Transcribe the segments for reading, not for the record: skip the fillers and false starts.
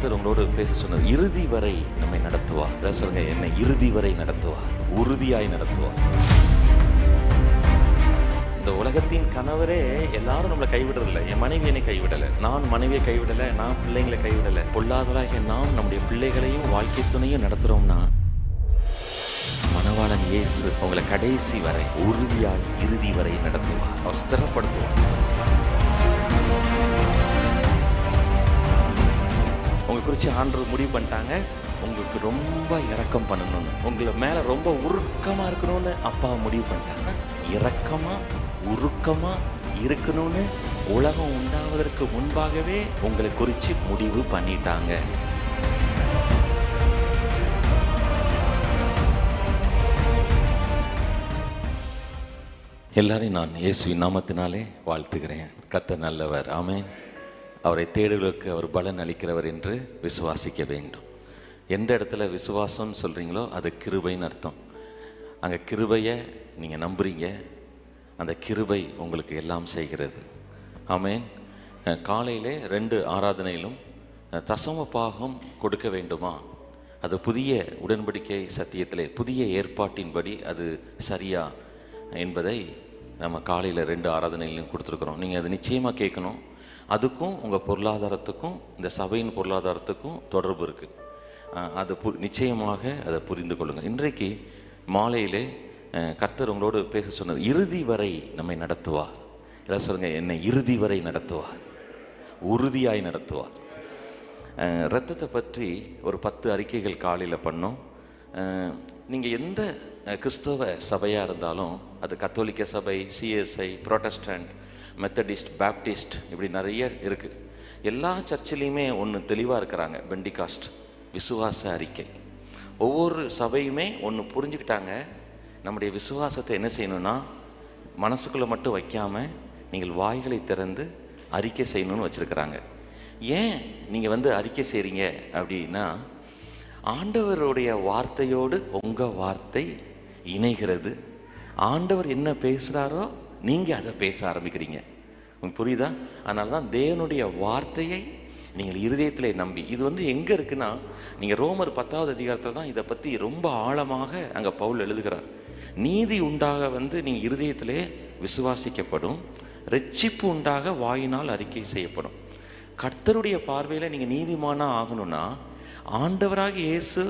கர்த்தர் உங்களோடு பேச சொன்னார். இறுதி வரை நம்மை நடத்துவார். சொல்லுங்க, என்னை இறுதி வரை நடத்துவார், உறுதியாய் நடத்துவார். இந்த உலகத்தின் கணவரே எல்லாரும் நம்மளை கைவிடுறதில்லை. என் மனைவி என்னை கைவிடலை, நான் மனைவியை கைவிடலை, நான் பிள்ளைங்களை கைவிடலை. பொல்லாதவராக நாம் நம்முடைய பிள்ளைகளையும் வாழ்க்கை துணையும் நடத்துறோம்னா மணவாளன் இயேசு உங்களை கடைசி வரை உறுதியாய் இறுதி வரை நடத்துவார். அவர் ஸ்திரப்படுத்துவார். உங்களை குறித்து ஆண்டவர் முடிவு பண்ணிட்டாங்க. உங்களுக்கு ரொம்ப இரக்கம் பண்ணணும்னு, உங்களை மேலே ரொம்ப உருக்கமாக இருக்கணும்னு அப்பா முடிவு பண்ணிட்டாங்க. இரக்கமாக உருக்கமாக இருக்கணும்னு உலகம் உண்டாவதற்கு முன்பாகவே உங்களை குறித்து முடிவு பண்ணிட்டாங்க. எல்லாரையும் நான் இயேசுவின் நாமத்தினாலே வாழ்த்துகிறேன். கர்த்தர் நல்லவர். ஆமென். அவரை தேடுகளுக்கு அவர் பலன் அளிக்கிறவர் என்று விசுவாசிக்க வேண்டும். எந்த இடத்துல விசுவாசம் சொல்கிறீங்களோ அது கிருபைன்னு அர்த்தம். அங்கே கிருபையை நீங்கள் நம்புறீங்க, அந்த கிருபை உங்களுக்கு எல்லாம் செய்கிறது. ஆமென். காலையிலே 2 ஆராதனையிலும் தசம பாகம் கொடுக்க வேண்டுமா? அது புதிய உடன்படிக்கை சத்தியத்திலே புதிய ஏற்பாட்டின்படி அது சரியா என்பதை நம்ம காலையில் 2 ஆராதனையிலையும் கொடுத்துருக்குறோம். நீங்கள் அது நிச்சயமாக கேட்கணும். அதுக்கும் உங்கள் பொருளாதாரத்துக்கும் இந்த சபையின் பொருளாதாரத்துக்கும் தொடர்பு இருக்குது. அது நிச்சயமாக அதை புரிந்து கொள்ளுங்கள். இன்றைக்கு மாலையிலே கர்த்தர் உங்களோடு பேச சொன்னார். இறுதி வரை நம்மை நடத்துவார். எல்லாம் சொல்லுங்கள், என்னை இறுதி வரை நடத்துவார், உறுதியாய் நடத்துவார். இரத்தத்தை பற்றி ஒரு 10 அறிக்கைகள் காலையில் பண்ணோம். நீங்கள் எந்த கிறிஸ்தவ சபையாக இருந்தாலும், அது கத்தோலிக்க சபை, சிஎஸ்ஐ, புரோட்டஸ்டன்ட், மெத்தடிஸ்ட், பேப்டிஸ்ட், இப்படி நிறைய இருக்குது. எல்லா சர்ச்சிலையுமே ஒன்று தெளிவாக இருக்கிறாங்க, பெண்டிகாஸ்ட், விசுவாச அறிக்கை. ஒவ்வொரு சபையுமே ஒன்று புரிஞ்சுக்கிட்டாங்க. நம்முடைய விசுவாசத்தை என்ன செய்யணும்னா மனசுக்குள்ளே மட்டும் வைக்காமல் நீங்கள் வாய்களை திறந்து அறிக்கை செய்யணும்னு வச்சுருக்கிறாங்க. ஏன் நீங்கள் அறிக்கை செய்கிறீங்க அப்படின்னா, ஆண்டவருடைய வார்த்தையோடு உங்கள் வார்த்தை இணைகிறது. ஆண்டவர் என்ன பேசுகிறாரோ நீங்கள் அதை பேச ஆரம்பிக்கிறீங்க. உங்களுக்கு புரியுதா? அதனால தான் தேவனுடைய வார்த்தையை நீங்கள் இருதயத்தில் நம்பி, இது எங்கே இருக்குன்னா, நீங்கள் ரோமர் 10வது அதிகாரத்தில் தான் இதை பற்றி ரொம்ப ஆழமாக அங்கே பவுல் எழுதுகிறார். நீதி உண்டாக நீங்கள் இருதயத்திலே விசுவாசிக்கப்படும், ரட்சிப்பு உண்டாக வாயினால் அறிக்கை செய்யப்படும். கர்த்தருடைய பார்வையில் நீங்கள் நீதிமானாக ஆகணும்னா, ஆண்டவராக இயேசு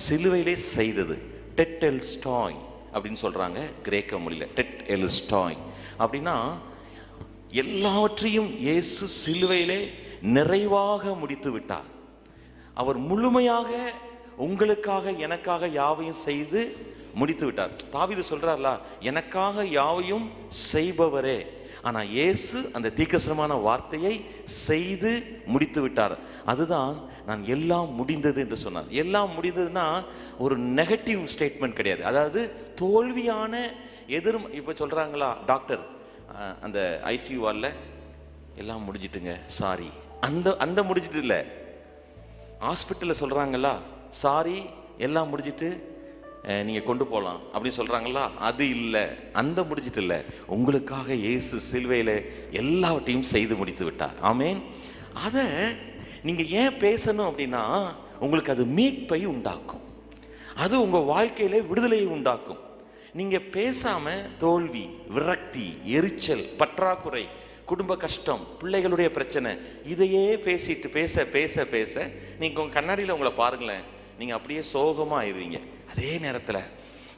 சிலுவையிலே செய்தது டெட் எல் ஸ்டாய் அப்படின்னு சொல்கிறாங்க கிரேக்க மொழியில். டெட் எல் ஸ்டாய் அப்படின்னா எல்லாவற்றையும் இயேசு சிலுவையிலே நிறைவாக முடித்து விட்டார். அவர் முழுமையாக உங்களுக்காக எனக்காக யாவையும் செய்து முடித்து விட்டார். தாவீது சொல்றார்ல, எனக்காக யாவையும் செய்பவரே. ஆனால் இயேசு அந்த தீர்க்கதரிசனமான வார்த்தையை செய்து முடித்து விட்டார். அதுதான் நான் எல்லாம் முடிந்தது என்று சொன்னார். எல்லாம் முடிந்ததுன்னா ஒரு நெகட்டிவ் ஸ்டேட்மெண்ட் கிடையாது. அதாவது தோல்வியான இப்போ சொல்கிறாங்களா டாக்டர் அந்த ஐசியூ வார்டில், எல்லாம் முடிஞ்சிட்டுங்க சாரி, அந்த முடிஞ்சிட்டு இல்லை. ஹாஸ்பிட்டலில் சொல்கிறாங்களா, சாரி எல்லாம் முடிஞ்சிட்டு நீங்கள் கொண்டு போகலாம் அப்படின்னு சொல்கிறாங்களா, அது இல்லை, அந்த முடிஞ்சிட்டு இல்லை. உங்களுக்காக இயேசு சிலுவையில் எல்லாவற்றையும் செய்து முடித்து விட்டார். ஆமேன். அதை நீங்கள் ஏன் பேசணும் அப்படின்னா, உங்களுக்கு அது மீட்பை உண்டாக்கும், அது உங்கள் வாழ்க்கையில விடுதலையை உண்டாக்கும். நீங்கள் பேசாமல் தோல்வி, விரக்தி, எரிச்சல், பற்றாக்குறை, குடும்ப கஷ்டம், பிள்ளைகளுடைய பிரச்சனை, இதையே பேசிட்டு பேச பேச பேச நீங்கள் உங்கள் கண்ணாடியில் உங்களை பாருங்களேன், நீங்கள் அப்படியே சோகமாக ஆயிடுவீங்க. அதே நேரத்தில்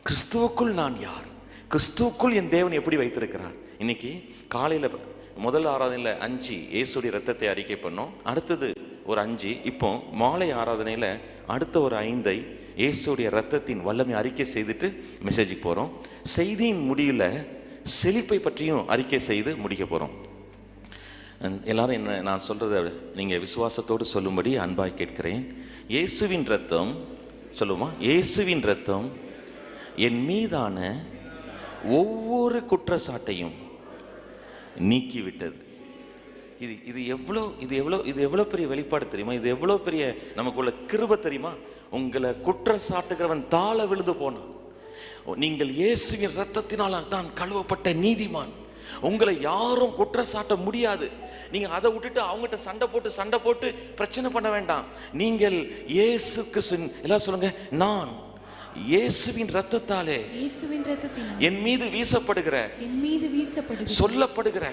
கிறிஸ்துவுக்குள் நான் யார், கிறிஸ்துவுக்குள் என் தேவன் எப்படி வைத்திருக்கிறார். இன்னைக்கு காலையில் முதல் ஆராதனையில் 5 இயேசுடைய ரத்தத்தை அறிக்கை பண்ணோம். அடுத்தது ஒரு 5. இப்போ மாலை ஆராதனையில் அடுத்த ஒரு 5 இயேசுடைய ரத்தத்தின் வல்லமை அறிக்கை செய்துட்டு மெசேஜுக்கு போகிறோம். செய்தியின் முடிவில் செழிப்பை பற்றியும் அறிக்கை செய்து முடிக்க போகிறோம். எல்லாரும் என்ன நான் சொல்கிறத நீங்கள் விசுவாசத்தோடு சொல்லும்படி அன்பாய் கேட்கிறேன். இயேசுவின் ரத்தம் சொல்லுமா, இயேசுவின் ரத்தம் என் மீதான ஒவ்வொரு குற்றச்சாட்டையும் நீக்கிவிட்டது. இது எவ்வளோ பெரிய வெளிப்பாடு தெரியுமா? இது எவ்வளோ பெரிய நமக்குள்ள கிருபை தெரியுமா? உங்களை குற்றம் சாட்டுகிறவன் தாழ விழுந்து போனான். நீங்கள் இயேசுவின் இரத்தத்தினால் தான் கழுவப்பட்ட நீதிமான். உங்களை யாரும் குற்றம் சாட்ட முடியாது. நீங்க அதை விட்டுட்டு அவங்ககிட்ட சண்டை போட்டு பிரச்சனை பண்ண வேண்டாம். நீங்கள் இயேசு கிறிஸ்துவின், எல்லாம் சொல்லுங்க, நான் இயேசுவின் இரத்தத்தாலே என் மீது வீசப்படுகிற சொல்லப்படுகிற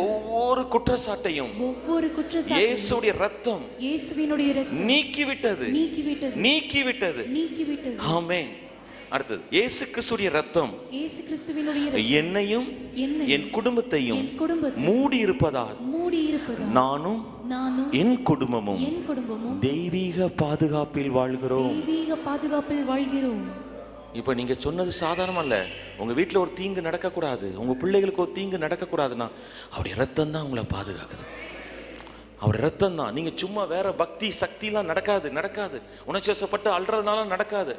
ஒவ்வொரு குற்றச்சாட்டையும் இயேசுடைய இரத்தம் நீக்கிவிட்டது. ஆமென். அடுத்தது, இயேசு கிறிஸ்துவின் இரத்தம் என்னையும் என் குடும்பத்தையும் மூடி இருப்பதால் நானும் என் குடும்பமும் தெய்வீக பாதுகாப்பில் வாழ்கிறோம். இப்ப நீங்க சொன்னது சாதாரணம் அல்ல. உங்க வீட்டுல ஒரு தீங்கு நடக்க கூடாது, உங்க பிள்ளைகளுக்கு ஒரு தீங்கு நடக்க கூடாதுன்னா அவருடைய ரத்தம் தான் உங்களை பாதுகாக்குது. அவர் ரத்தம் தான். நீங்க சும்மா வேற பக்தி சக்திலாம் நடக்காது. உணர்ச்சிவசப்பட்டு அல்றதுனால நடக்காது.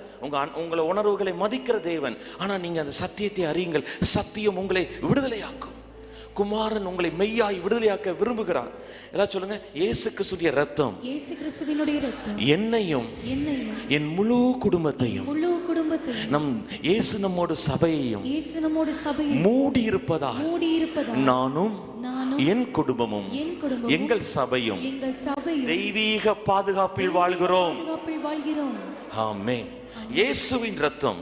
உங்களை உணர்வுகளை மதிக்கிற தேவன். ஆனா நீங்க அந்த சத்தியத்தை அறியுங்கள். சத்தியம் உங்களை விடுதலையாக்கும். குமாரன் உங்களை மெய்யாய் விடுதலையாக்க விரும்புகிறார். எல்லாம் சொல்லுங்க, இயேசு கிறிஸ்துவின் இரத்தம் என்னையும் என் முழு குடும்பத்தையும் நம் இயேசு நம்மோடு சபையையும் மூடி இருப்பதால் நானும் என் குடும்பமும் எங்கள் சபையும் தெய்வீக பாதுகாப்பில் வாழ்கிறோம். ஆமென். இயேசுவின் இரத்தம்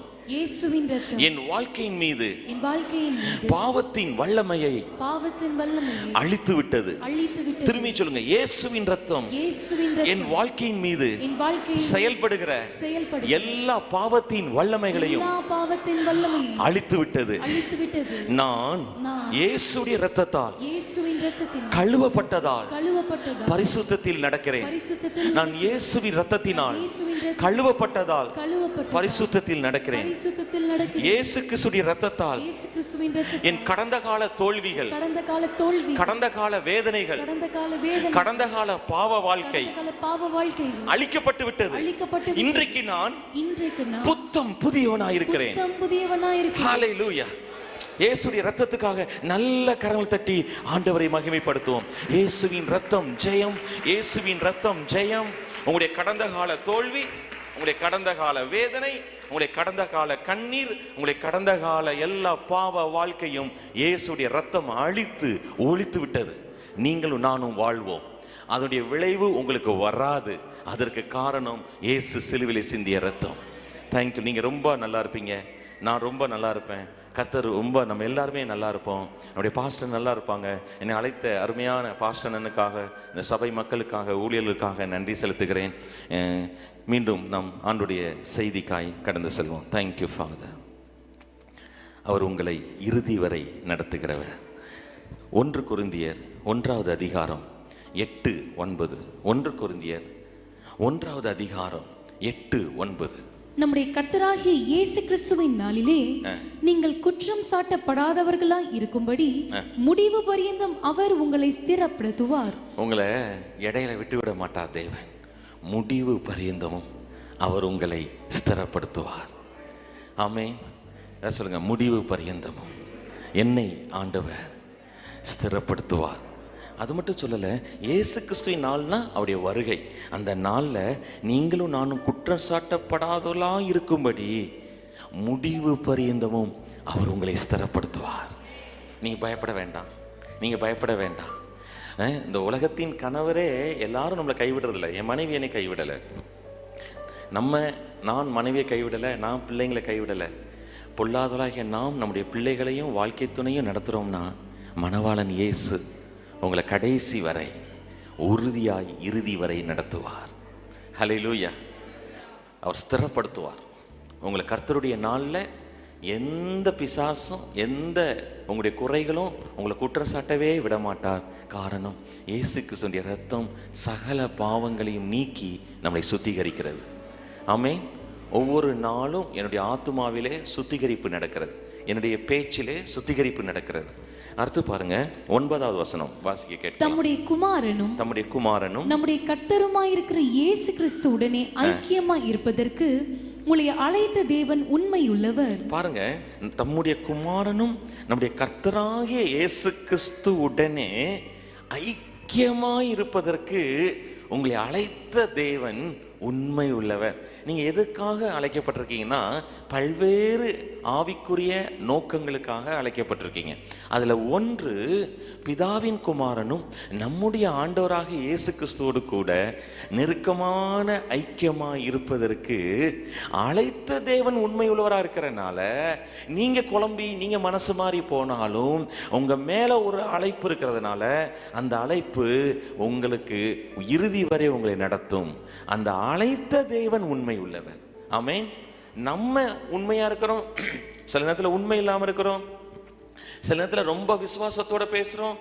என் வாழ்க்கையின் மீது பாவத்தின் வல்லமையை அழித்து விட்டது. திரும்பி சொல்லுங்க, இயேசுவின் இரத்தம் என் வாழ்க்கையின் மீது செயல்படுகிற எல்லா பாவத்தின் வல்லமைகளையும் அழித்து விட்டது. நான் இயேசுடைய இரத்தத்தால் கழுவப்பட்டதால் பரிசுத்தத்தில் நடக்கிறேன். நான் இயேசுவின் இரத்தத்தினால் கழுவப்பட்டதால் பரிசுத்தத்தில் நடக்கிறேன். இயேசு கிறிஸ்துவின் இரத்தத்தால் என் கடந்த கால தோல்விகள், கடந்த கால வேதனைகள், கடந்த கால பாவ வாழ்க்கை அழிக்கப்பட்டு விட்டது. இன்றைக்கு நான் புத்தம் புதியவனாயிருக்கிறேன். ஹல்லேலூயா. இயேசுவின் இரத்தத்துக்காக நல்ல கரங்கள் தட்டி ஆண்டவரை மகிமைப்படுத்துவோம். இயேசுவின் இரத்தம் ஜெயம், இயேசுவின் இரத்தம் ஜெயம். உங்களுடைய கடந்த கால தோல்வி, உங்களுடைய கடந்த கால வேதனை, உங்களுடைய கடந்த கால கண்ணீர், உங்களுடைய கடந்த கால எல்லா பாவ வாழ்க்கையும் இயேசுடைய ரத்தம் அழித்து ஒழித்து விட்டது. நீங்களும் நானும் வாழ்வோம். அதனுடைய விளைவு உங்களுக்கு வராது. அதற்கு காரணம் இயேசு சிலுவையிலே சிந்திய ரத்தம். தேங்க்யூ. நீங்கள் ரொம்ப நல்லா இருப்பீங்க, நான் ரொம்ப நல்லா இருப்பேன், கர்த்தர் ரொம்ப, நம்ம எல்லாருமே நல்லா இருப்போம். நம்முடைய பாஸ்டர் நல்லா இருப்பாங்க. என்னை அழைத்த அருமையான பாஸ்டனுக்காக, இந்த சபை மக்களுக்காக, ஊழியர்களுக்காக நன்றி செலுத்துகிறேன். மீண்டும் நம் ஆண்டுடைய செய்திக்காய் கடந்து செல்வோம். Thank you father. அவர் உங்களை இறுதி வரை நடத்துகிறவர். 1 கொரிந்தியர் 1வது அதிகாரம் 8-9. 1 கொரிந்தியர் 1வது அதிகாரம் 8-9. நம்முடைய கர்த்தராகிய இயேசு கிறிஸ்துவின் நாளிலே நீங்கள் குற்றம் சாட்டப்படாதவர்களாய் இருக்கும்படி முடிவு பரியந்தம் அவர் உங்களை ஸ்திரப்படுத்துவார். உங்களை இடையில விட்டுவிட மாட்டார் தேவன். முடிவு பரியந்தமும் அவர் உங்களை ஸ்திரப்படுத்துவார். ஆமென். சொல்லுங்க, முடிவு பரியந்தமும் என்னை ஆண்டவர் ஸ்திரப்படுத்துவார். அது மட்டும் சொல்லலை, இயேசு கிறிஸ்துவின் நாள்னா அவருடைய வருகை. அந்த நாளில் நீங்களும் நானும் குற்றம் சாட்டப்படாதவர்களாக இருக்கும்படி முடிவு பரியந்தமும் அவர் உங்களை ஸ்திரப்படுத்துவார். நீங்கள் பயப்பட வேண்டாம், நீங்கள் பயப்பட வேண்டாம். இந்த உலகத்தின் கணவரே எல்லாரும் நம்மளை கைவிடுறதில்லை. என் மனைவி என்னை கைவிடலை, நான் மனைவியை கைவிடலை, நான் பிள்ளைங்களை கைவிடலை. பொல்லாதவராகிய நாம் நம்முடைய பிள்ளைகளையும் வாழ்க்கை துணையும் நடத்துகிறோம்னா மணவாளன் இயேசு உங்களை கடைசி வரை உறுதியாய் இறுதி வரை நடத்துவார். ஹல்லேலூயா. அவர் ஸ்திரப்படுத்துவார் உங்களை. கர்த்தருடைய நாளில் எந்த பிசாசும் எந்த உங்களுடைய குறைகளும் உங்களை குற்றம் சாட்டவே விட மாட்டார். காரணம், இயேசு கிறிஸ்துவின் இரத்தம் சகல பாவங்களையும் நீக்கி நம்மை சுத்திகரிக்கிறது. ஆமென். ஒவ்வொரு நாளும் என்னுடைய ஆத்துமாவிலே சுத்திகரிப்பு நடக்கிறது, என்னுடைய பேச்சிலே சுத்திகரிப்பு நடக்கிறது. அடுத்து பாருங்க, 9வது வசனம் வாசிக்க கேட்கலாம். தம்முடைய குமாரனும் நம்முடைய கர்த்தருமாயிருக்கிற இயேசு கிறிஸ்துவுடனே ஐக்கியமாய் இருப்பதற்கு உங்களை அழைத்த தேவன் உண்மையுள்ளவர். பாருங்க, தம்முடைய குமாரனும் நம்முடைய கர்த்தராகிய இயேசு கிறிஸ்துவுடனே ஐக்கியமாய் இருப்பதற்கு உங்களை அழைத்த தேவன் உண்மை உள்ளவர். நீங்க எதுக்காக அழைக்கப்பட்டிருக்கீங்கன்னா பல்வேறு ஆவிக்குரிய நோக்கங்களுக்காக அழைக்கப்பட்டிருக்கீங்க. அதுல ஒன்று, பிதாவின் குமாரனும் நம்முடைய ஆண்டவராக இயேசு கிறிஸ்துவோடு கூட நெருக்கமான ஐக்கியமா இருப்பதற்கு அழைத்த தேவன் உண்மை உள்ளவராக இருக்கிறனால நீங்க குழம்பி நீங்க மனசு மாறி போனாலும் உங்க மேல ஒரு அழைப்பு இருக்கிறதுனால அந்த அழைப்பு உங்களுக்கு இறுதி வரை உங்களை நடத்தும். அந்த அழைத்த தேவன் உண்மை உள்ளவர். ஆமென். நம்ம உண்மையா இருக்கிறோம், சில நேரத்தில் உண்மை இல்லாம இருக்கிறோம், சில நேரத்தில் ரொம்ப விசுவாசத்தோட பேசுறோம்,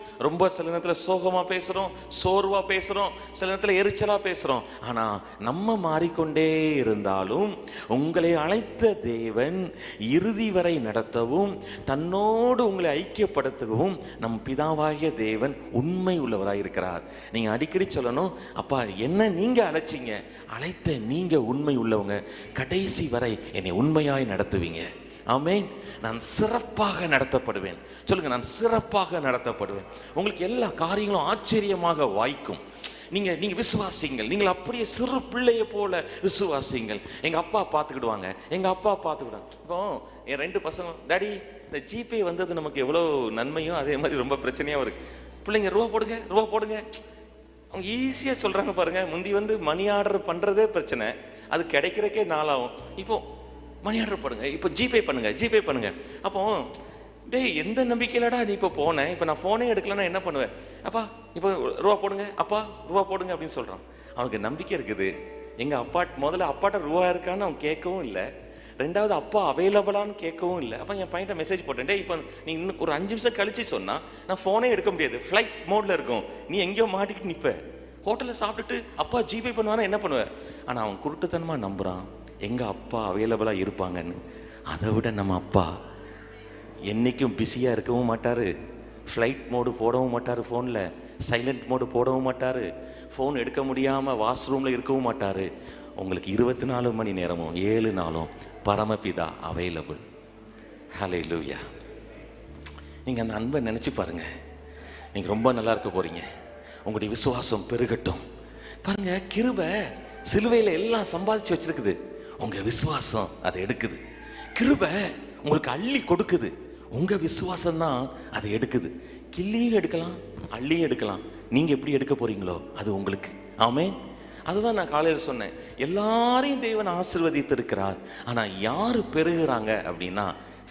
சில நேரத்தில் சோகமா பேசுறோம், சோர்வா பேசுறோம், சில நேரத்தில் எரிச்சலா பேசுறோம். ஆனா நம்ம மாறிக்கொண்டே இருந்தாலும் உங்களை அழைத்த தேவன் இறுதி வரை நடத்தவும் தன்னோடு உங்களை ஐக்கியப்படுத்தவும் நம் பிதாவாகிய தேவன் உண்மை உள்ளவராய் இருக்கிறார். நீங்க அடிக்கடி சொல்லணும், அப்பா என்ன நீங்க அழைச்சிங்க, அழைத்த நீங்க உண்மை உள்ளவங்க, கடைசி வரை என்னை உண்மையாய் நடத்துவீங்க. ஆமென். நான் சிறப்பாக நடத்தப்படுவேன். சொல்லுங்க, நான் சிறப்பாக நடத்தப்படுவேன். உங்களுக்கு எல்லா காரியங்களும் ஆச்சரியமாக வாய்க்கும். நீங்க விசுவாசிங்கள். நீங்கள் அப்படியே சிறு பிள்ளையை போல விசுவாசிங்கள். எங்க அப்பா பார்த்துக்கிடுவாங்க, எங்க அப்பா பார்த்துக்கிடுவாங்க. இப்போ என் 2 பசங்க, டாடி இந்த ஜிபே வந்தது நமக்கு எவ்வளோ நன்மையும் அதே மாதிரி ரொம்ப பிரச்சனையாக இருக்கு. பிள்ளைங்க ரூபா போடுங்க. அவங்க ஈஸியாக சொல்றாங்க பாருங்க. முந்தி மணி ஆர்டர் பண்றதே பிரச்சனை, அது கிடைக்கிறக்கே நாளாகும். இப்போ மணி ஆர்டர் பண்ணுங்க, இப்போ ஜிபே பண்ணுங்க. அப்போ டேய், எந்த நம்பிக்கையிலடா நீ இப்போ போனேன், இப்போ நான் ஃபோனே எடுக்கலன்னா என்ன பண்ணுவேன்? அப்பா இப்போ ரூபா போடுங்க, அப்பா ரூபா போடுங்க அப்படின்னு சொல்கிறான். அவனுக்கு நம்பிக்கை இருக்குது. எங்கள் முதல்ல அப்பாட்ட ரூபா இருக்கான்னு அவன் கேட்கவும் இல்லை, ரெண்டாவது அப்பா அவைலபிளான்னு கேட்கவும் இல்லை. அப்போ என் பையன்ட்ட மெசேஜ் போட்டேன், டே இப்போ நீ இன்னும் ஒரு 5 நிமிஷம் கழிச்சு சொன்னால் நான் ஃபோனே எடுக்க முடியாது, ஃப்ளைட் மோடில் இருக்கும், நீ எங்கேயோ மாட்டிக்கிட்டு நிற்ப. ஹோட்டலில் சாப்பிட்டுட்டு அப்பா ஜிபே பண்ணுவானா என்ன பண்ணுவேன்? ஆனால் அவன் குருட்டுத்தனமாக நம்புகிறான் எங்கள் அப்பா அவைலபிளாக இருப்பாங்கன்னு. அதை விட நம்ம அப்பா என்றைக்கும் பிஸியாக இருக்கவும் மாட்டார், ஃப்ளைட் மோடு போடவும் மாட்டார், ஃபோனில் சைலண்ட் மோடு போடவும் மாட்டார், ஃபோன் எடுக்க முடியாமல் வாஷ்ரூமில் இருக்கவும் மாட்டார். உங்களுக்கு 24 மணி நேரமும் 7 நாளும் பரமபிதா அவைலபிள். ஹல்லேலூயா. நீங்கள் அந்த அன்பை நினச்சி பாருங்கள், நீங்கள் ரொம்ப நல்லா இருக்க போகிறீங்க. உங்களுடைய விசுவாசம் பெருகட்டும். பாருங்க, கிருபை சிலுவையில் எல்லாம் சம்பாதிச்சு வச்சிருக்குது, உங்க விசுவாசம் அதை எடுக்குது. கிருபை உங்களுக்கு அள்ளி கொடுக்குது, உங்க விசுவாசம் தான் அதை எடுக்குது. கிள்ளியும் எடுக்கலாம், அள்ளியும் எடுக்கலாம். நீங்க எப்படி எடுக்க போறீங்களோ அது உங்களுக்கு. ஆமென். அதுதான் நான் காலையில் சொன்னேன், எல்லாரையும் தேவன் ஆசீர்வதித்து இருக்கிறார். ஆனா யாரு பெருகுறாங்க அப்படின்னா,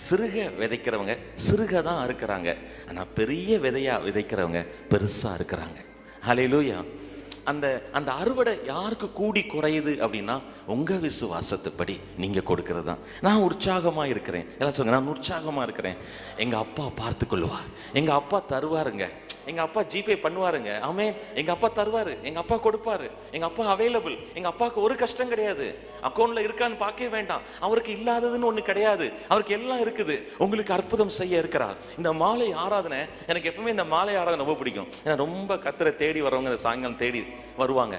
சிறுக விதைக்கிறவங்க சிறுக தான் இருக்கிறாங்க, ஆனா பெரிய விதையா விதைக்கிறவங்க பெருசா இருக்கிறாங்க. ஹல்லேலூயா. அந்த அறுவடை யாருக்கு கூடி குறையுது அப்படின்னா, உங்க விசுவாசத்துப்படி நீங்க கொடுக்கிறது தான். நான் உற்சாகமா இருக்கிறேன், எல்லாம் சொல்லுங்க, நான் உற்சாகமா இருக்கிறேன். எங்க அப்பா பார்த்து கொள்வார், எங்க அப்பா தருவாருங்க, எங்க அப்பா ஜிபே பண்ணுவாருங்க. ஆமென். எங்க அப்பா தருவாரு, எங்க அப்பா கொடுப்பாரு, எங்க அப்பா அவைலபிள். எங்க அப்பாவுக்கு ஒரு கஷ்டம் கிடையாது, அக்கௌண்ட்ல இருக்கான்னு பார்க்கவே வேண்டாம், அவருக்கு இல்லாததுன்னு ஒண்ணு கிடையாது, அவருக்கு எல்லாம் இருக்குது. உங்களுக்கு அற்புதம் செய்ய இருக்கிறார். இந்த மாலை ஆராதனை எனக்கு எப்பவுமே இந்த மாலை ஆராதனை ரொம்ப பிடிக்கும். ஏன்னா ரொம்ப கர்த்தரை தேடி வரவங்க இந்த சாயங்காலம் தேடி வருவாங்க.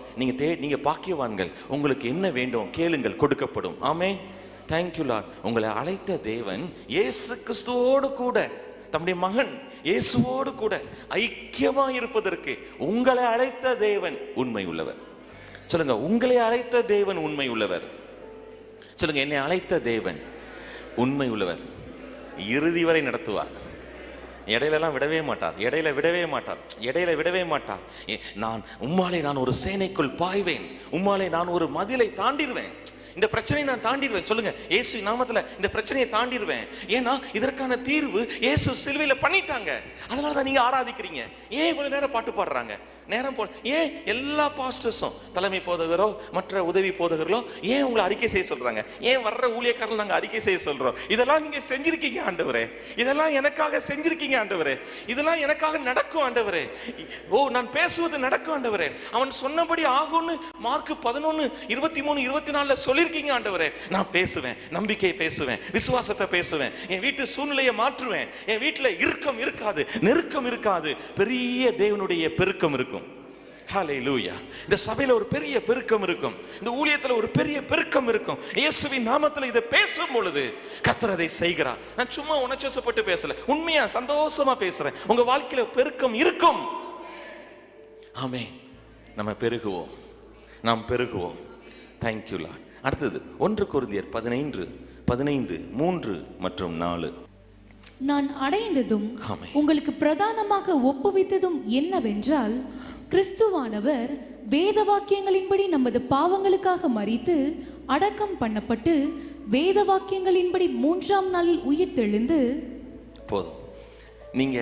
நீங்க பாக்கியவான்கள். உங்களுக்கு என்ன வேண்டும் கேளுங்கள், கொடுக்கப்படும். ஆமென். Thank you Lord. உங்களை அழைத்த தேவன் இயேசு கிறிஸ்துவோடு கூட, தம்முடைய மகன் இயேசுவோடு கூட ஐக்கியமா இருப்பதற்கு உங்களை அழைத்த தேவன் உண்மை உள்ளவர். சொல்லுங்க, உங்களை அழைத்த தேவன் உண்மை உள்ளவர். சொல்லுங்க, என்னை அழைத்த தேவன் உண்மை உள்ளவர், இறுதி வரை நடத்துவார். இடையிலெல்லாம் விடவே மாட்டார். நான் உம்மாலே நான் ஒரு சேனைக்குள் பாய்வேன், உம்மாலே நான் ஒரு மதிலை தாண்டிடுவேன், இந்த பிரச்சனையை நான் தாண்டிடுவேன். சொல்லுங்க, இயேசு நாமத்துல இந்த பிரச்சனையை தாண்டிடுவேன். ஏன்னா இதற்கான தீர்வு இயேசு சிலுவையில பண்ணிட்டாங்க. அதனால தான் நீங்க ஆராதிக்கிறீங்க. ஏன் இவ்வளவு நேரம் பாட்டு பாடுறாங்க? நேரம் ஏன் எல்லா பாஸ்டர்ஸும், தலைமை போதகரோ மற்ற உதவி போதகர்களோ ஏன் உங்களை அறிக்கை செய்ய சொல்றாங்க? ஏன் வர்ற ஊழியக்காரர்கள் நாங்க அறிக்கை செய்ய சொல்றோம்? இதெல்லாம் நீங்க செஞ்சிருக்கீங்க ஆண்டவரே, இதெல்லாம் எனக்காக செஞ்சிருக்கீங்க ஆண்டவரே, இதெல்லாம் எனக்காக நடக்கும் ஆண்டவரே. ஓ, நான் பேசுவது நடக்கும் ஆண்டவரே, அவன் சொன்னபடி ஆகும்னு மார்க் 11:23-24 சொல்லிருக்கீங்க ஆண்டவரே. நான் பேசுவேன், நம்பிக்கை பேசுவேன், விசுவாசத்தை பேசுவேன், என் வீட்டு சூழ்நிலையை மாற்றுவேன். என் வீட்டுல இறுக்கம் இருக்காது, நெருக்கம் இருக்காது, பெரிய தேவனுடைய பெருக்கம் இருக்கும். ஹல்லேலூயா. இந்த சபையில ஒரு பெரிய பெருக்கம் இருக்கும், இந்த ஊழியத்துல ஒரு பெரிய பெருக்கம் இருக்கும். இயேசுவின் நாமத்துல இதை பேசும் பொழுது கர்த்தர் அதை செய்கிறார். நான் சும்மா உணர்ச்சிவசப்பட்டு பேசல, உண்மையா சந்தோஷமா பேசுறேன். உங்க வாழ்க்கையில பெருக்கம் இருக்கும். ஆமென். நம்ம பெருகுவோம், நாம் பெருகுவோம். Thank you Lord. அடுத்தது 1 கொரிந்தியர் 15 3 மற்றும் 4. நான் அடைந்ததும் உங்களுக்கு பிரதானமாக ஒப்புவித்ததும் என்னவென்றால், கிறிஸ்துவானவர் வேத வாக்கியங்களின்படி நமது பாவங்களுக்காக மரித்து அடக்கம் பண்ணப்பட்டு வேத வாக்கியங்களின்படி 3ஆம் நாளில் உயிர் தெழுந்து. போதும். நீங்க